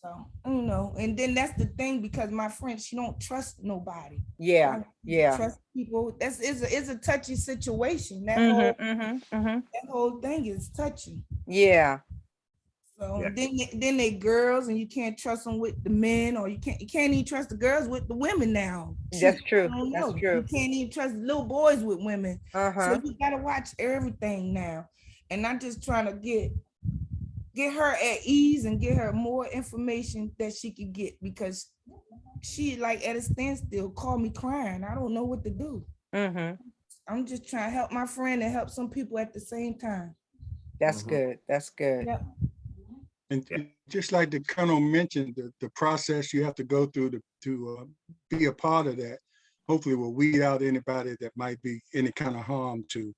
S4: So, you know, and then that's the thing, because my friend, she don't trust nobody.
S1: Yeah.
S4: Trust people. It's a touchy situation. That whole thing is touchy.
S1: Yeah.
S4: So then they girls, and you can't trust them with the men, or you can't even trust the girls with the women now.
S1: That's true. That's true.
S4: You can't even trust little boys with women. So you gotta watch everything now. And I'm just trying to get her at ease and get her more information that she could get, because she like at a standstill, call me crying. I don't know what to do. I'm just trying to help my friend and help some people at the same time.
S1: That's good. That's good.
S4: Yeah.
S2: And just like the Colonel mentioned, the process you have to go through to be a part of that, hopefully will weed out anybody that might be any kind of harm to.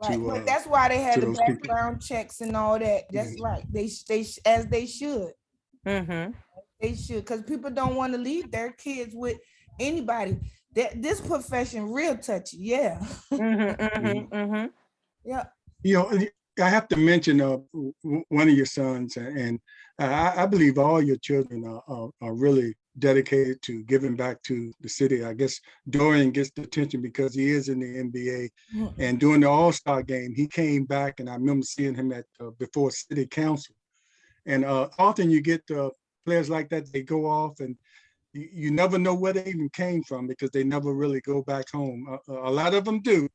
S4: Right. But that's why they had the background checks and all that. That's right. They as they should. They should, because people don't want to leave their kids with anybody. This profession real touchy. Yeah. Yeah.
S2: You know, I have to mention one of your sons, and I believe all your children are really dedicated to giving back to the city. I guess Dorian gets the attention because he is in the NBA, and during the All-Star game, he came back, and I remember seeing him at before City Council. And often you get players like that, they go off, and you never know where they even came from because they never really go back home. A lot of them do,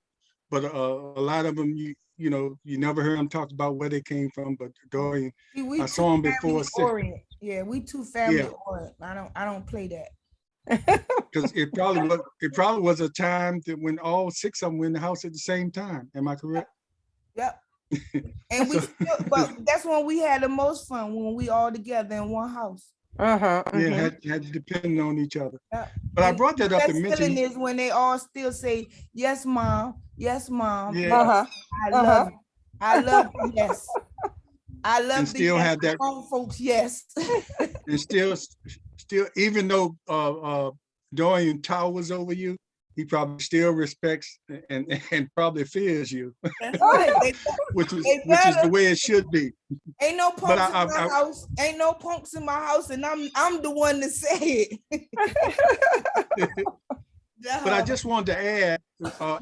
S2: but a lot of them, you know, you never hear them talk about where they came from. But Dorian, I saw him before.
S4: Yeah, we too family oriented. I don't play that.
S2: Because it probably was a time that when all six of them were in the house at the same time. Am I correct?
S4: Yep. And but that's when we had the most fun, when we all together in one house.
S2: Yeah, had to depend on each other.
S4: But
S2: I brought that up to mention
S4: is when they all still say, yes, mom, yes, mom.
S2: Yeah.
S4: I love you, yes. I love
S2: and still
S4: yes,
S2: have that
S4: folks, yes.
S2: And still even though Dorian towers over you, he probably still respects and probably fears you.
S4: That's right.
S2: which is the way it should be.
S4: Ain't no punks in my house. Ain't no punks in my house, and I'm the one to say it.
S2: But I just wanted to add,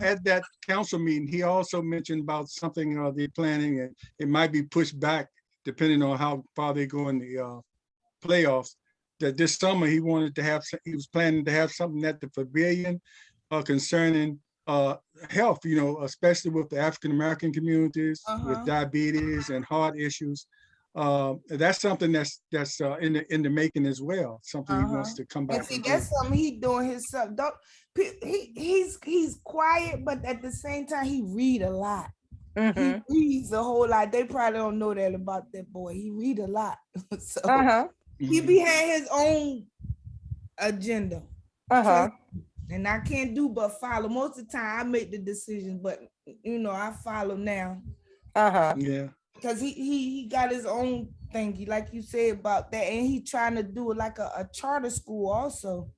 S2: at that council meeting, he also mentioned about something they're planning, and it might be pushed back depending on how far they go in the playoffs. That this summer he was planning to have something at the pavilion concerning health, you know, especially with the African American communities with diabetes and heart issues. That's something that's in the making as well. Something he wants to come back.
S4: And see, that's something he doing himself. He's quiet, but at the same time he read a lot. He reads a whole lot. They probably don't know that about that boy. He read a lot. So he behind his own agenda. And I can't do but follow. Most of the time I make the decisions, but you know, I follow now.
S2: Yeah.
S4: Because he got his own thingy, like you said about that, and he trying to do like a charter school also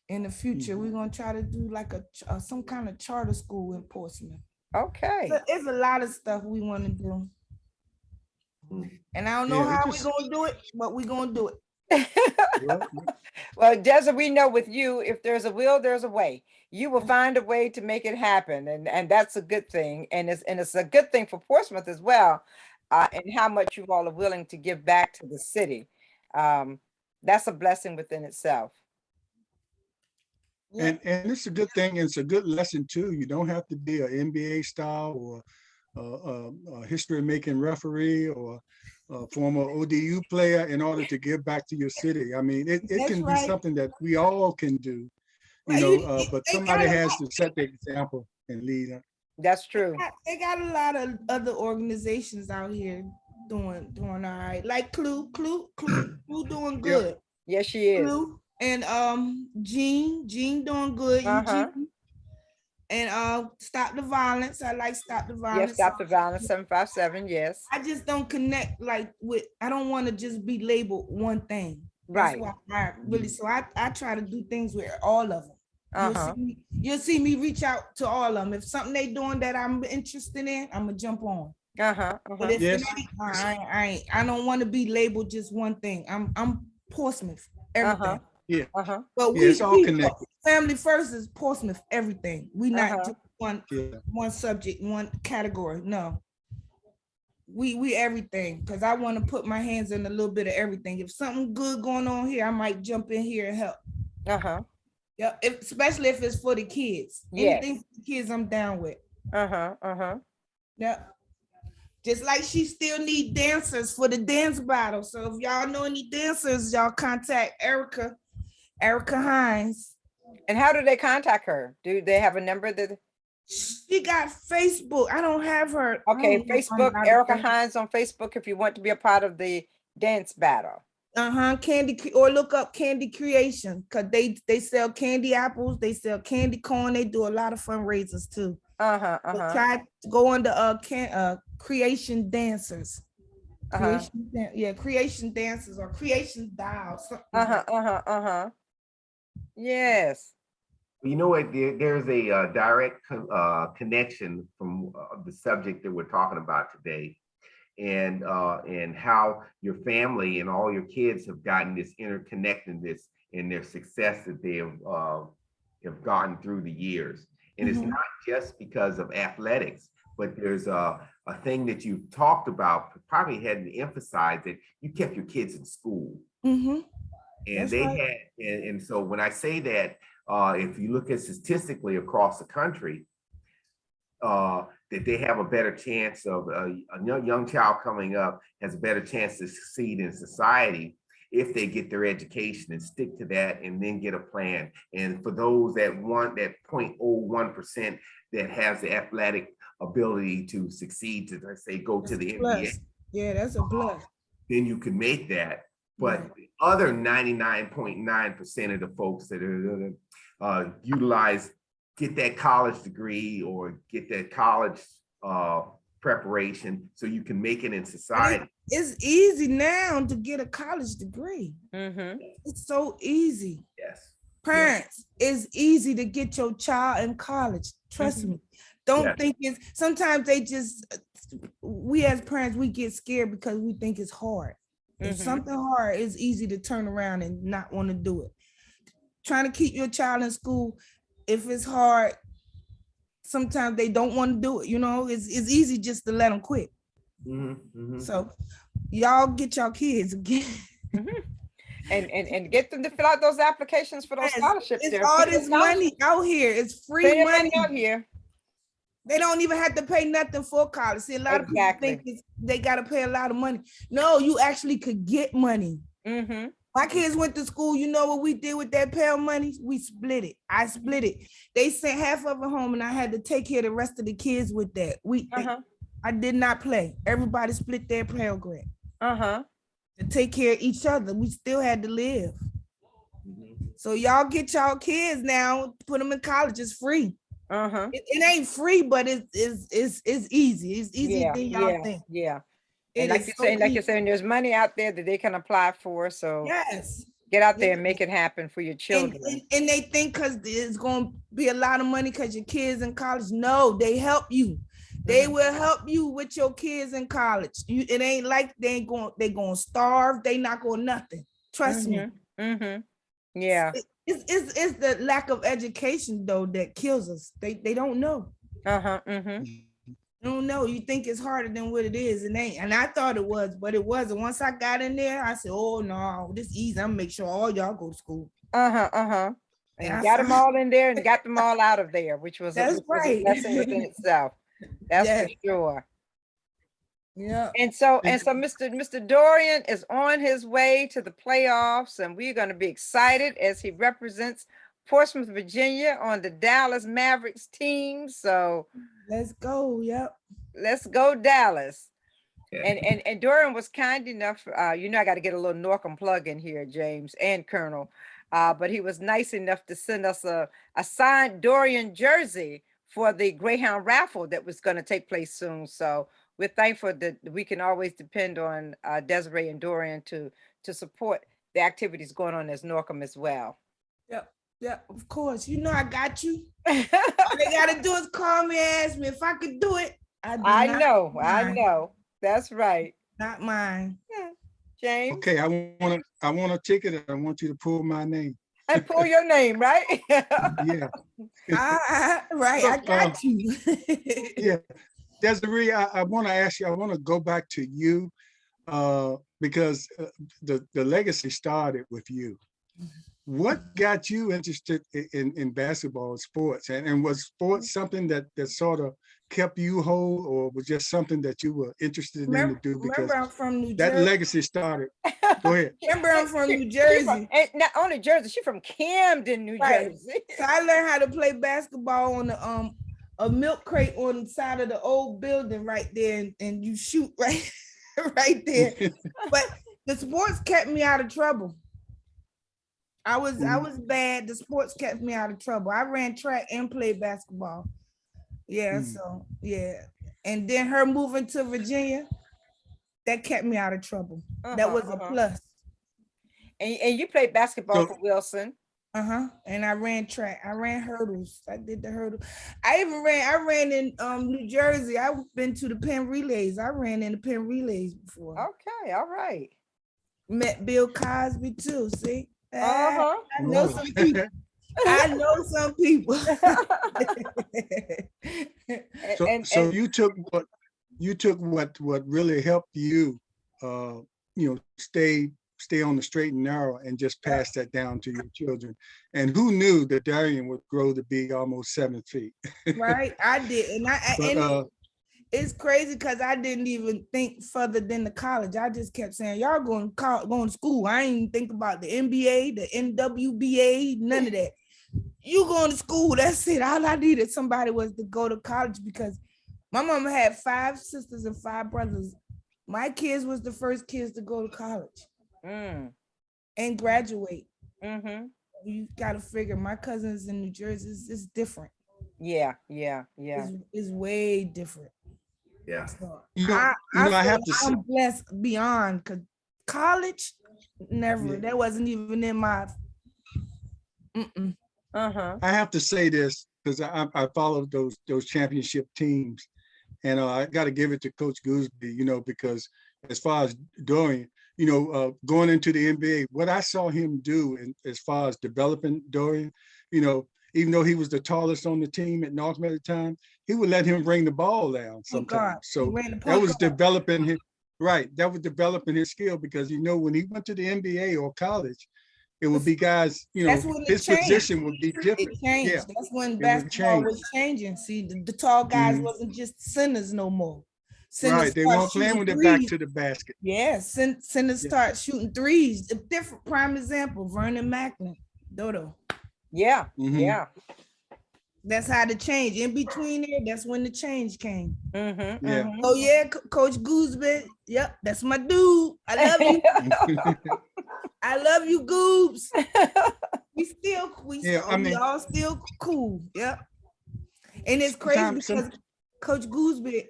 S4: in the future. We're gonna try to do like a some kind of charter school in Portsmouth.
S1: Okay.
S4: So it's a lot of stuff we want to do, and I don't know how we're gonna do it, but we're gonna do it.
S1: Well, Desiree, we know with you, if there's a will, there's a way. You will find a way to make it happen, and that's a good thing. And it's a good thing for Portsmouth as well, and how much you all are willing to give back to the city. That's a blessing within itself.
S2: And it's a good thing. It's a good lesson too. You don't have to be an NBA star or a history-making referee or a former ODU player in order to give back to your city. I mean, it can be something that we all can do, you know, but somebody has to set the example and lead.
S1: That's true.
S4: They got a lot of other organizations out here doing all right. Like Clue doing good.
S1: Yep. Yes, she is.
S4: Clue and Jean doing good. And Stop the Violence. I like Stop the Violence.
S1: Yes, Stop the Violence 757. Yes.
S4: I just don't connect I don't want to just be labeled one thing.
S1: Right.
S4: That's why I try to do things with all of them. You'll see me reach out to all of them. If something they doing that I'm interested in, I'm gonna jump on. But if
S2: yes.
S4: I don't want to be labeled just one thing. I'm Portsmouth, everything. But
S2: it's all connected.
S4: Family first is Portsmouth, everything. We not just one subject, one category. No. We everything, because I want to put my hands in a little bit of everything. If something good going on here, I might jump in here and help. Yeah, especially if it's for the kids. Anything for the kids, I'm down with. Yeah. Just like she still need dancers for the dance battle. So if y'all know any dancers, y'all contact Erica Hines.
S1: And how do they contact her? Do they have a number that?
S4: She got Facebook. I don't have her.
S1: Okay, Facebook, Erica Hines on Facebook if you want to be a part of the dance battle.
S4: Candy, or look up Candy Creation, because they sell candy apples, they sell candy corn, they do a lot of fundraisers too. So try to go under Creation Dancers. Creation Dancers or Creation Dolls.
S1: Yes.
S3: You know what? There's a direct connection from the subject that we're talking about today, and how your family and all your kids have gotten this interconnectedness in their success that they have gotten through the years. And it's not just because of athletics, but there's a thing that you've talked about, probably hadn't emphasized, that you kept your kids in school. And that's they right. And so when I say that, if you look at statistically across the country, that they have a better chance of a young child coming up has a better chance to succeed in society if they get their education and stick to that and then get a plan. And for those that want that 0.01% that has the athletic ability to succeed, to let's say go to the NBA.
S4: Yeah, that's a plus.
S3: Then you can make that. But the other 99.9% of the folks that are utilize, get that college degree or get that college preparation so you can make it in society.
S4: It's easy now to get a college degree. It's so easy.
S3: Yes.
S4: Parents, it's easy to get your child in college. Trust me. Don't think it's, sometimes we as parents, we get scared because we think it's hard. If something hard, it's easy to turn around and not want to do it. Trying to keep your child in school, if it's hard, sometimes they don't want to do it. You know, it's easy just to let them quit. So y'all get your kids again.
S1: And get them to fill out those applications for those scholarships.
S4: It's all this money out here. It's free money
S1: out here.
S4: They don't even have to pay nothing for college. See, a lot of people think they got to pay a lot of money. No, you actually could get money. My kids went to school. You know what we did with that Pell money? We split it. I split it. They sent half of it home, and I had to take care of the rest of the kids with that. I did not play. Everybody split their Pell grant to take care of each other. We still had to live. So y'all get y'all kids now. Put them in college. It's free. It ain't free, but it's easy. It's easier than y'all think.
S1: And like you're saying, there's money out there that they can apply for. So get out there and make it happen for your children.
S4: And they think because it's going to be a lot of money because your kids in college. No, they help you. They will help you with your kids in college. It ain't like they're going to starve. They not going nothing. Trust me.
S1: Yeah.
S4: It's the lack of education though that kills us. They don't know. Don't know. You think it's harder than what it is. It ain't. And I thought it was, but it wasn't. Once I got in there, I said, oh no, this easy. I'm gonna make sure all y'all go to school.
S1: And got them all in there and got them all out of there, which was
S4: That's right.
S1: a lesson within itself. That's for sure.
S4: Yeah.
S1: And so Mr. Dorian is on his way to the playoffs, and we're going to be excited as he represents Portsmouth, Virginia on the Dallas Mavericks team. So
S4: let's go. Yep.
S1: Let's go, Dallas. And Dorian was kind enough, I got to get a little Norcom plug in here, James and Colonel, but he was nice enough to send us a signed Dorian jersey for the Greyhound raffle that was going to take place soon. So we're thankful that we can always depend on Desiree and Dorian to support the activities going on as Norcom as well.
S4: Yep. Yeah, of course. I got you. All they gotta do is call me and ask me if I could do it.
S1: I know. That's right.
S4: Not mine.
S1: Yeah. James.
S2: Okay, I want a ticket and I want you to pull my name.
S1: And pull your name, right?
S2: Yeah.
S4: Right, I got you.
S2: Yeah. Desiree, I want to ask you, I want to go back to you because the legacy started with you. What got you interested in basketball sports? And was sports something that sort of kept you whole, or was just something that you were interested in to do? Because
S4: I'm from New Jersey.
S2: That legacy started. Go ahead.
S4: Remember, I'm from New Jersey.
S1: And not only Jersey, she's from Camden, New Jersey.
S4: So I learned how to play basketball on the a milk crate on the side of the old building right there, and you shoot right there. But the sports kept me out of trouble. I was bad. The sports kept me out of trouble. I ran track and played basketball. Yeah, so yeah. And then her moving to Virginia, that kept me out of trouble. That was a plus.
S1: And you played basketball for Wilson.
S4: And I ran track. I ran hurdles. I did the hurdle. I ran in New Jersey. I've been to the Penn Relays. I ran in the Penn Relays before.
S1: Okay, all right.
S4: Met Bill Cosby too. See? I know some people. I know some people.
S2: So you took what really helped you, stay on the straight and narrow and just pass that down to your children. And who knew that Darian would grow to be almost 7 feet?
S4: Right, I did, and it's crazy because I didn't even think further than the college. I just kept saying, y'all going to school. I ain't even think about the NBA, the NWBA, none of that. You going to school, that's it. All I needed somebody was to go to college because my mama had 5 sisters and 5 brothers. My kids was the first kids to go to college and graduate. You got to figure my cousins in New Jersey is different.
S1: Yeah.
S4: It's way different.
S3: Yeah.
S4: So
S2: I have to say,
S4: I'm blessed beyond, because college, never. Yeah. That wasn't even in my.
S2: I have to say this because I followed those championship teams, and I got to give it to Coach Gooseby, because as far as Dorian, going into the NBA, what I saw him do as far as developing Dorian, even though he was the tallest on the team at Northam at the time, he would let him bring the ball down sometimes. So that was developing his, that was developing his skill, because, when he went to the NBA or college, it would be guys, his position would be different.
S4: It changed. Yeah. That's when basketball was changing. See, the tall guys wasn't just centers no more.
S2: Centers they weren't playing with their back to the basket.
S4: Yeah, centers start shooting threes. A different prime example, Vernon Macklin, Dodo.
S1: Yeah, yeah.
S4: That's how the change. In between there, that's when the change came.
S2: Yeah.
S4: Oh yeah, Coach Gooseby. Yep, that's my dude. I love you. I love you, Goobs. We all still cool. Yep. And it's crazy because Coach Gooseby,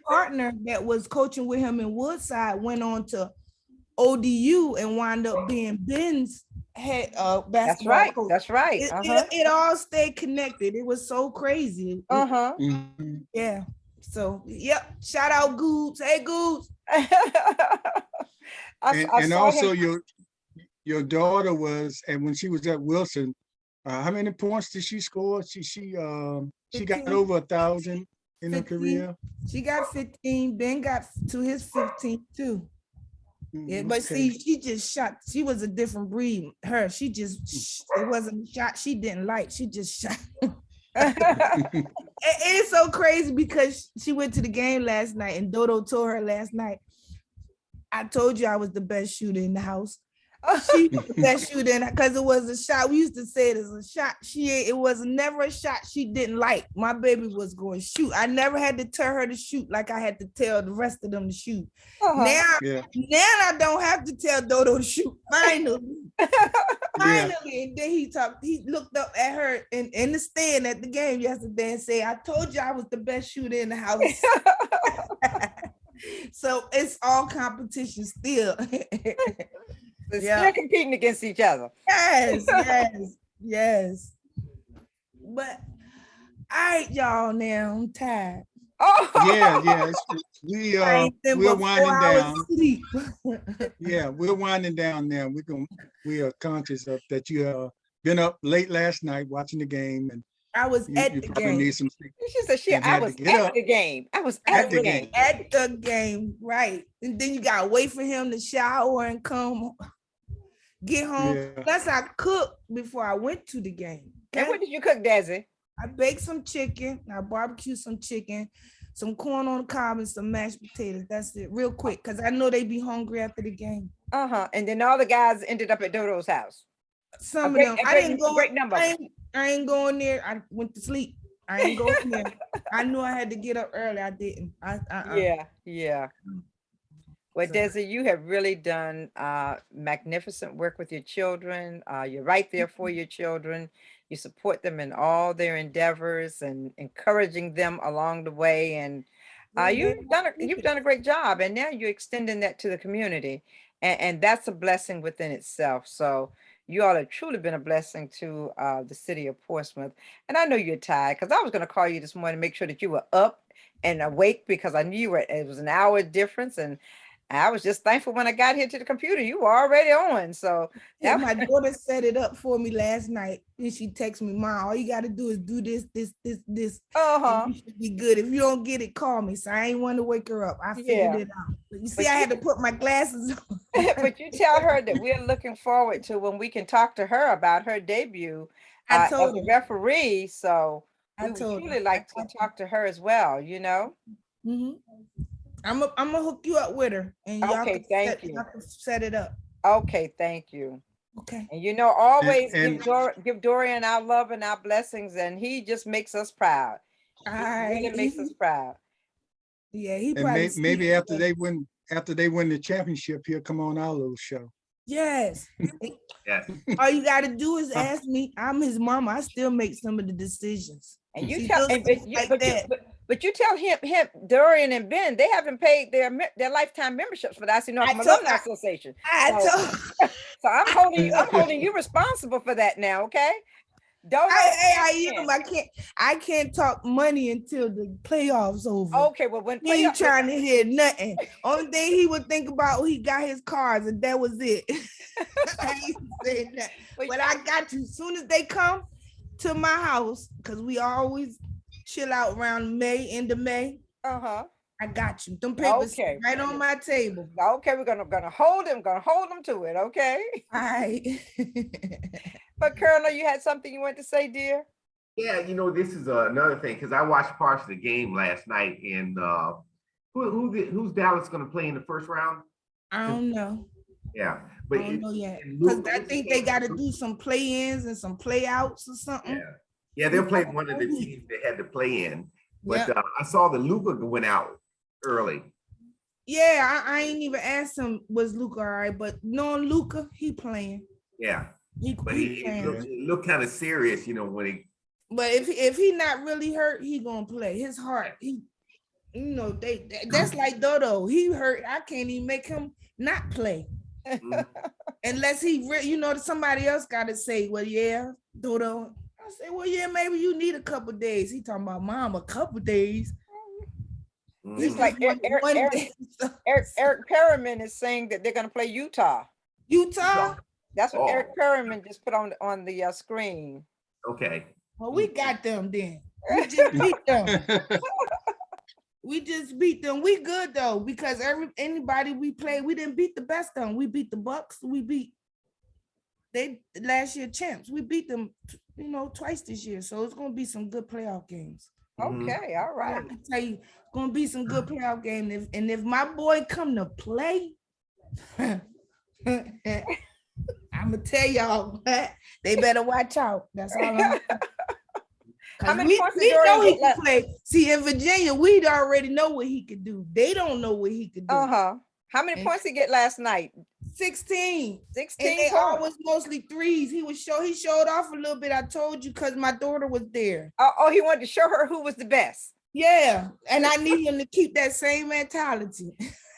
S4: partner that was coaching with him in Woodside, went on to ODU and wound up being Ben's head basketball coach.
S1: That's right.
S4: It all stayed connected. It was so crazy. Yeah. So, yep. Shout out Goobs. Hey, Goobs.
S1: I
S2: And
S1: saw
S2: also
S1: him.
S2: your daughter was, and when she was at Wilson, how many points did she score? She got
S4: 15,
S2: over 1,000 in her
S4: 15.
S2: career.
S4: She got 15. Ben got to his 15 too. Yeah, but
S2: Okay.
S4: see, she just shot. She was a different breed. Her, she just, it wasn't a shot she didn't like. She just shot. It's so crazy because she went to the game last night and Dodo told her last night, I told you I was the best shooter in the house. She was the best shooter because it was a shot. We used to say it as a shot. It was never a shot she didn't like. My baby was going to shoot. I never had to tell her to shoot like I had to tell the rest of them to shoot. Now I don't have to tell Dodo to shoot. Finally. Finally. And then he looked up at her in the stand at the game yesterday and said, I told you I was the best shooter in the house. So it's all competition still.
S1: Still competing against each other.
S4: Yes. But all right, y'all. Now I'm tired.
S2: Yeah. We're winding down. Yeah, we're winding down now. We are conscious of that you have been up late last night watching the game, and
S4: I was at the game.
S1: She said I was at the game. I was at the game.
S4: At the game, right? And then you gotta wait for him to shower and come get home. Plus, I cooked before I went to the game.
S1: Okay? And what did you cook, Desi?
S4: I baked some chicken. I barbecued some chicken, some corn on the cob, and some mashed potatoes. That's it, real quick, because I know they be hungry after the game.
S1: And then all the guys ended up at Dodo's house.
S4: Some of them. I didn't go. I ain't going there. I went to sleep. I ain't going there. I knew I had to get up early. I didn't.
S1: Yeah. Well, Desi, you have really done magnificent work with your children. You're right there for your children. You support them in all their endeavors and encouraging them along the way. And you've done a great job. And now you're extending that to the community. And that's a blessing within itself. So you all have truly been a blessing to the city of Portsmouth. And I know you're tired because I was going to call you this morning to make sure that you were up and awake because I knew it was an hour difference. And I was just thankful when I got here to the computer. You were already on. So
S4: my daughter set it up for me last night. And she texted me, Mom, all you got to do is do this. You should be good. If you don't get it, call me. So I ain't want to wake her up. I figured it out. But you see, I had to put my glasses on.
S1: But you tell her that we're looking forward to when we can talk to her about her debut as a referee. So we would really like to talk to her as well, you know?
S4: Mm-hmm. I'm gonna hook you up with her, and y'all can set it up.
S1: Okay, thank you.
S4: Okay.
S1: And you know, always give Dorian our love and our blessings, and he just makes us proud. He really makes us proud.
S4: Yeah, he
S2: probably maybe after they win the championship, he'll come on our little show.
S4: Yes. All you got to do is ask me. I'm his mama. I still make some of the decisions.
S1: And you tell, but you tell him, Dorian and Ben, they haven't paid their lifetime memberships for the IC North Alumni Association. So I'm holding you responsible for that now, okay?
S4: I can't talk money until the playoffs over.
S1: Okay, well when
S4: he ain't trying to hear nothing. Only thing he would think about, he got his cards and that was it. I ain't saying that. But I got you. As soon as they come to my house, because we always chill out around end of May. I got you. Them papers right on my table.
S1: Okay, we're gonna hold him to it, okay?
S4: All right.
S1: But Colonel, you had something you wanted to say, dear?
S3: Yeah, you know, this is another thing, because I watched parts of the game last night, and who's Dallas gonna play in the first round?
S4: I don't know.
S3: Yeah, but
S4: I don't know yet. Because I think they gotta do some play-ins and some play-outs or something.
S3: Yeah, they'll play one of the teams they had to play in. But I saw that Luka went out early.
S4: Yeah, I ain't even asked him, was Luka all right? But knowing Luka, he playing.
S3: Yeah. He looked kind of serious, you know, when he.
S4: But if he not really hurt, he gonna play. His heart, that's like Dodo. He hurt. I can't even make him not play. Unless somebody else got to say, well, yeah, Dodo. I say, well, yeah, maybe you need a couple days. He talking about Mom, a couple days.
S1: It's like Eric Perriman is saying that they're going to play Utah.
S4: Utah?
S1: That's what Eric Perriman just put on the screen.
S3: Okay.
S4: Well, we got them then. We just beat them. We just beat them. We good though, because anybody we play, we didn't beat the best of them. We beat the Bucks. We beat they last year champs. We beat them, twice this year. So it's gonna be some good playoff games.
S1: Okay, all right.
S4: I can tell you, it's gonna be some good playoff games. If my boy come to play, I'm gonna tell y'all, they better watch out. That's all I'm.
S1: How many points
S4: we know he can play. See, in Virginia, we already know what he could do. They don't know what he could do.
S1: How many points he get last night?
S4: 16.
S1: 16.
S4: And they all was mostly threes. He showed off a little bit. I told you, because my daughter was there.
S1: Oh, he wanted to show her who was the best.
S4: Yeah, and I need him to keep that same mentality.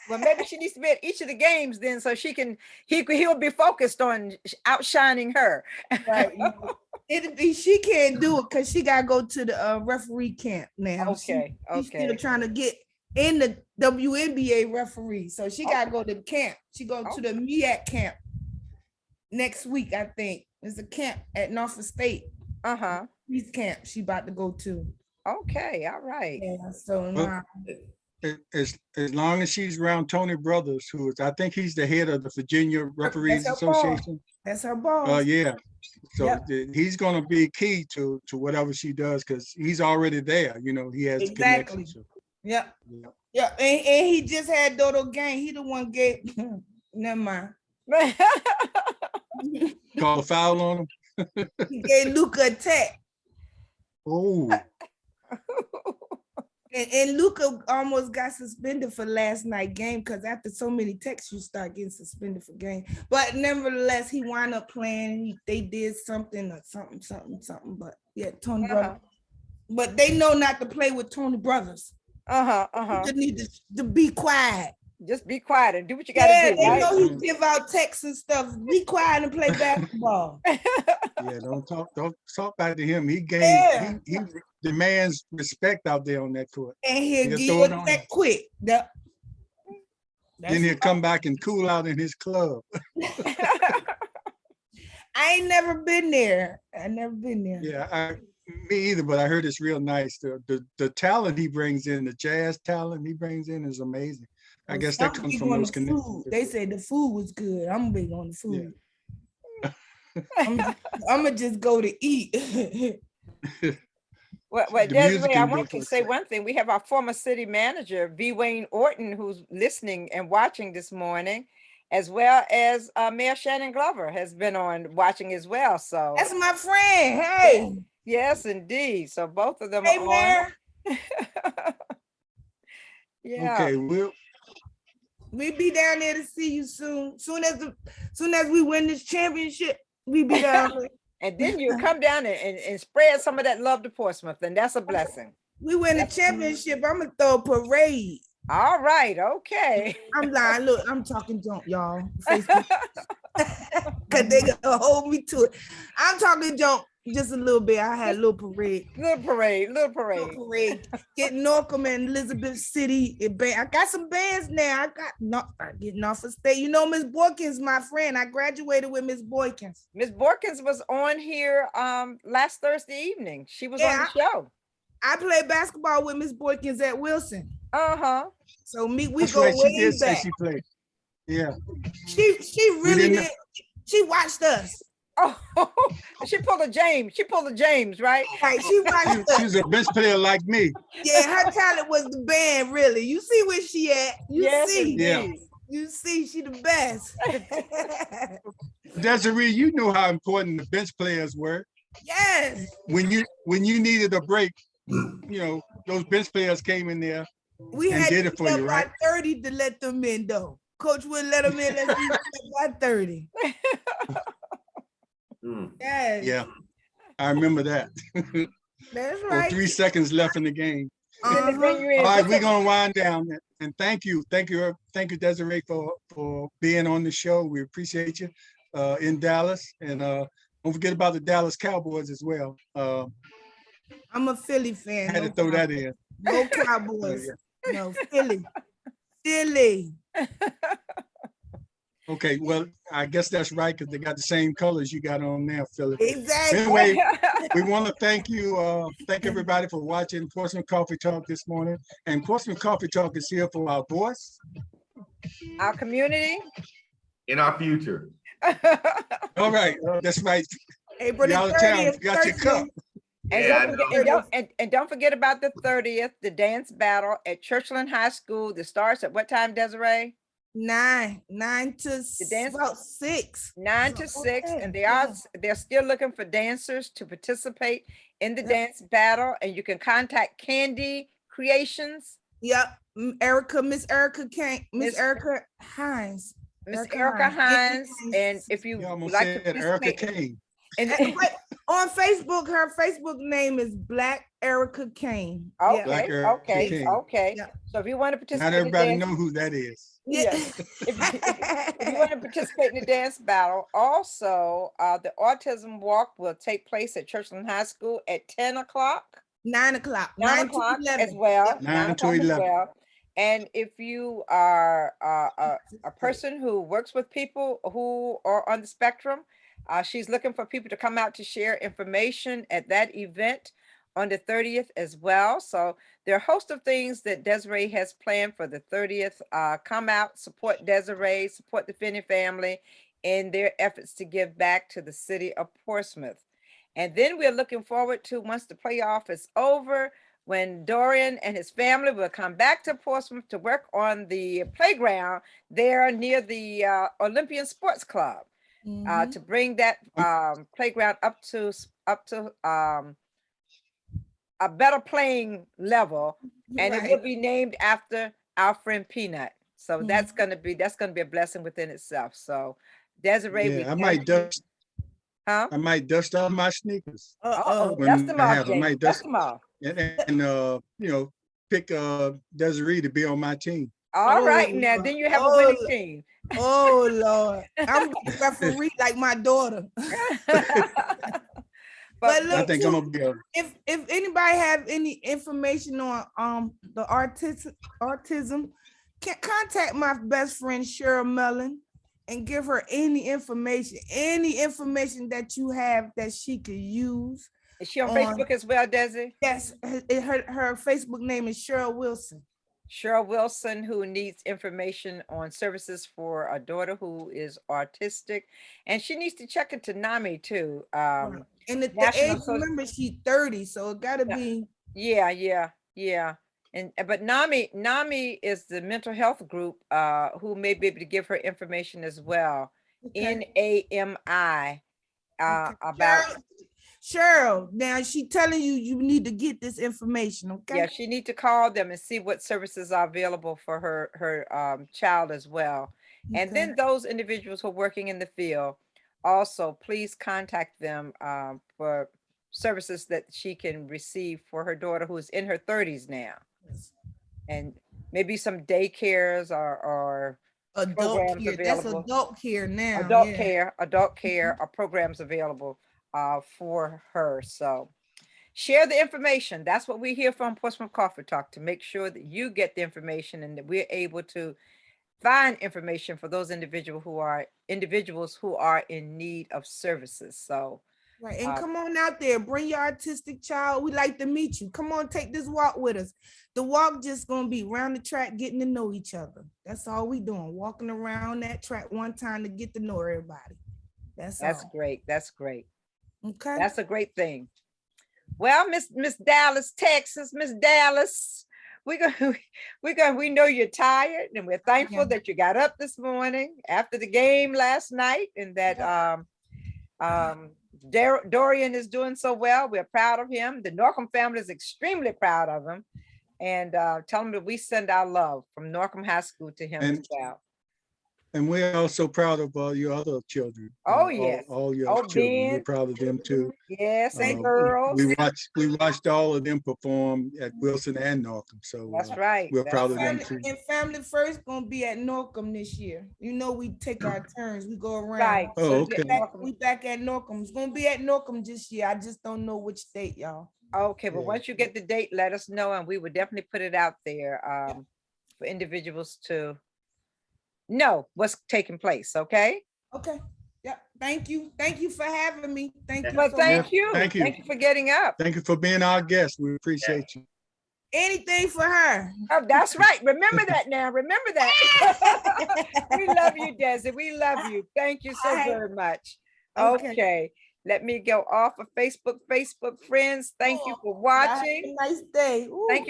S1: Well, maybe she needs to be at each of the games then, so he'll be focused on outshining her.
S4: Right. She can't do it because she gotta go to the referee camp now.
S1: Okay.
S4: She's still trying to get in the WNBA referee, so she gotta go to camp. She go to the MEAC camp next week, I think. There's a camp at Norfolk State. Police camp she about to go to.
S1: Okay, all right.
S4: Yeah, so
S2: as long as she's around Tony Brothers, who is, I think he's the head of the Virginia Referees Association.
S4: That's her boss.
S2: Yeah. So he's going to be key to whatever she does, because he's already there. He has the connection. So.
S4: Yeah. And he just had Dodo Gang. He the one gave. Never mind.
S2: Call a foul on him.
S4: He gave Luka a tech.
S2: Oh.
S4: And Luka almost got suspended for last night game, because after so many texts, you start getting suspended for game. But nevertheless, he wound up playing. They did something. But yeah, Tony Brothers. But they know not to play with Tony Brothers. You just need to be quiet.
S1: Just be quiet and do what you got to do.
S4: They know he give out texts and stuff. Be quiet and play basketball.
S2: Yeah, don't talk back to him. He demands respect out there on that court.
S4: And he'll give you that quick.
S2: Then he'll come back and cool out in his club.
S4: I ain't never been there.
S2: Yeah, me either, but I heard it's real nice. The talent he brings in, the jazz talent he brings in is amazing. I guess that comes from those connections.
S4: They said the food was good. I'm big on the food. Yeah. I'm gonna just go to eat.
S1: Well, Desiree, I want to say one thing. We have our former city manager, V. Wayne Orton, who's listening and watching this morning, as well as Mayor Shannon Glover has been on watching as well. So
S4: that's my friend. Hey.
S1: Yes, indeed. So both of them
S4: are
S1: Mayor. On. Yeah.
S2: Okay,
S4: we'll be down there to see you soon. Soon as we win this championship, we be down there.
S1: And then you come down and spread some of that love to Portsmouth, and that's a blessing.
S4: We win the championship. I'm gonna throw a parade.
S1: All right, okay.
S4: I'm lying. Look, I'm talking junk, y'all. Cause they gonna hold me to it. I'm talking junk just a little bit. I had a little parade.
S1: Little parade.
S4: Getting Norcom and Elizabeth City. I got some bands now. I getting off of state. Miss Boykins, my friend. I graduated with Miss Boykins.
S1: Miss Boykins was on here last Thursday evening. She was on the show.
S4: I played basketball with Miss Boykins at Wilson. So we
S2: That's
S4: go
S2: right.
S4: way
S2: She did
S4: back.
S2: say she played. Yeah.
S4: She really did. She watched us.
S1: Oh, she pulled a James, right?
S4: Right. She watched us.
S2: She was a bench player like me.
S4: Yeah, her talent was the band, really. You see where she at. You see, she the best.
S2: Desiree, you know how important the bench players were.
S4: Yes.
S2: When you needed a break, those bench players came in there.
S4: We had
S2: did it for you, right?
S4: 30 to let them in, though. Coach wouldn't let them in unless we by 30. Yes.
S2: Yeah, I remember that.
S4: That's right.
S2: 3 seconds left in the game. All right, we're gonna wind down. And thank you, Desiree, for being on the show. We appreciate you in Dallas, and don't forget about the Dallas Cowboys as well.
S4: I'm a Philly fan.
S2: Had to throw that in.
S4: Go Cowboys. No, Philly. Philly.
S2: Okay, well, I guess that's right, because they got the same colors you got on there, Philip.
S4: Exactly.
S2: Anyway, we want to thank you, thank everybody for watching Portsmouth Coffee Talk this morning. And Portsmouth Coffee Talk is here for our voice,
S1: our community,
S3: in our future.
S2: all right, that's right.
S4: April
S2: You out
S4: the
S2: of town,
S4: 30th.
S2: got your cup.
S1: And,
S3: Yeah,
S1: don't forget about the 30th, the dance battle at Churchland High School. That starts at what time, Desiree?
S4: 9 to
S1: The dance
S4: about 6.
S1: 9 to 6,
S4: Okay,
S1: and
S4: yeah.
S1: they're still looking for dancers to participate in the
S4: Yep.
S1: dance battle. And you can contact Candy Creations.
S4: Yep. Miss Erica Hines.
S1: Miss Erica Hines. And if you
S2: You
S1: would
S2: almost
S1: like to
S2: said Erica
S1: participate,
S2: Kane.
S1: and
S4: But on Facebook, her Facebook name is Black Erica Kane.
S1: okay,
S2: Black Erica
S1: okay,
S2: King.
S1: okay.
S4: Yeah.
S1: So if you want to participate,
S2: Not everybody
S1: in the
S2: know who that is.
S1: Yeah. If you want to participate in the dance battle, also the autism walk will take place at Churchland High School at 10 o'clock.
S4: 9 o'clock.
S1: 9 o'clock as well.
S4: Yep.
S2: 9 to
S1: 9 o'clock as
S2: 11.
S1: well. And if you are a person who works with people who are on the spectrum, she's looking for people to come out to share information at that event on the 30th as well. So there are a host of things that Desiree has planned for the 30th. Come out, support Desiree, support the Finney family in their efforts to give back to the city of Portsmouth. And then we're looking forward to, once the playoff is over, when Dorian and his family will come back to Portsmouth to work on the playground there near the Olympian Sports Club, to bring that playground up to a better playing level, and it will be named after our friend Peanut. So that's gonna be a blessing within itself. So Desiree,
S2: Yeah, I might dust off my sneakers.
S1: Dust them off, Jay. Dust them off.
S2: And pick Desiree to be on my team.
S1: All right, now then you have a winning team.
S4: Oh Lord, I'm gonna referee like my daughter. But look,
S2: I think I'm gonna be able.
S4: If anybody have any information on the autism, can contact my best friend Cheryl Mellon and give her any information that you have that she could use.
S1: Is she on Facebook as well, Desi?
S4: Yes, her Facebook name is Cheryl Wilson.
S1: Cheryl Wilson, who needs information on services for a daughter who is autistic, and she needs to check into NAMI too.
S4: And the age, remember, she's 30, so it gotta be.
S1: Yeah. And but NAMI is the mental health group who may be able to give her information as well. Okay. NAMI about
S4: Cheryl. Now she telling you need to get this information. Okay.
S1: Yeah, she need to call them and see what services are available for her child as well. Okay. And then those individuals who are working in the field, also please contact them for services that she can receive for her daughter who is in her 30s now. Yes. And maybe some daycares or
S4: adult care. That's adult care now.
S1: Adult care or programs available for her. So share the information. That's what we hear from Portsmouth Coffee Talk, to make sure that you get the information and that we're able to find information for those individuals who are in need of services. So
S4: right, and come on out there, bring your autistic child. We'd like to meet you. Come on, take this walk with us. The walk just gonna be around the track, getting to know each other. That's all we doing, walking around that track one time to get to know everybody. That's
S1: great. That's great.
S4: Okay,
S1: that's a great thing. Well, Miss Dallas, Texas, Miss Dallas, we know you're tired, and we're thankful that you got up this morning after the game last night, and that Dorian is doing so well. We're proud of him. The Norcom family is extremely proud of him, and tell him that we send our love from Norcom High School to him as well.
S2: And we're also proud of all your other children.
S1: Oh, yes.
S2: All your children.
S1: Ben.
S2: We're proud of them too.
S1: Yes, and girls.
S2: We watched all of them perform at Wilson and Norcom. So
S1: that's right.
S2: We're proud of them too.
S4: And Family First gonna be at Norcom this year. You know, we take our turns. We go around.
S1: Right.
S2: Oh, okay.
S4: We back at Norcom. It's gonna be at Norcom this year. I just don't know which date, y'all.
S1: Okay, but
S2: Yeah.
S1: once you get the date, let us know and we would definitely put it out there for individuals to know what's taking place, okay?
S4: Okay. Yeah. Thank you. Thank you for having me. Thank you
S1: Well,
S4: so
S2: Yeah,
S4: much.
S2: thank you.
S1: Thank you for getting up.
S2: Thank you for being our guest. We appreciate you.
S4: Anything for her.
S1: Oh, that's right. Remember that now. Remember that. We love you, Desi. We love you. Thank you so
S4: All right.
S1: very much.
S4: Okay.
S1: Okay. Let me go off of Facebook. Facebook friends, thank you for
S4: Y'all have
S1: watching.
S4: a nice day. Ooh.
S1: Thank you.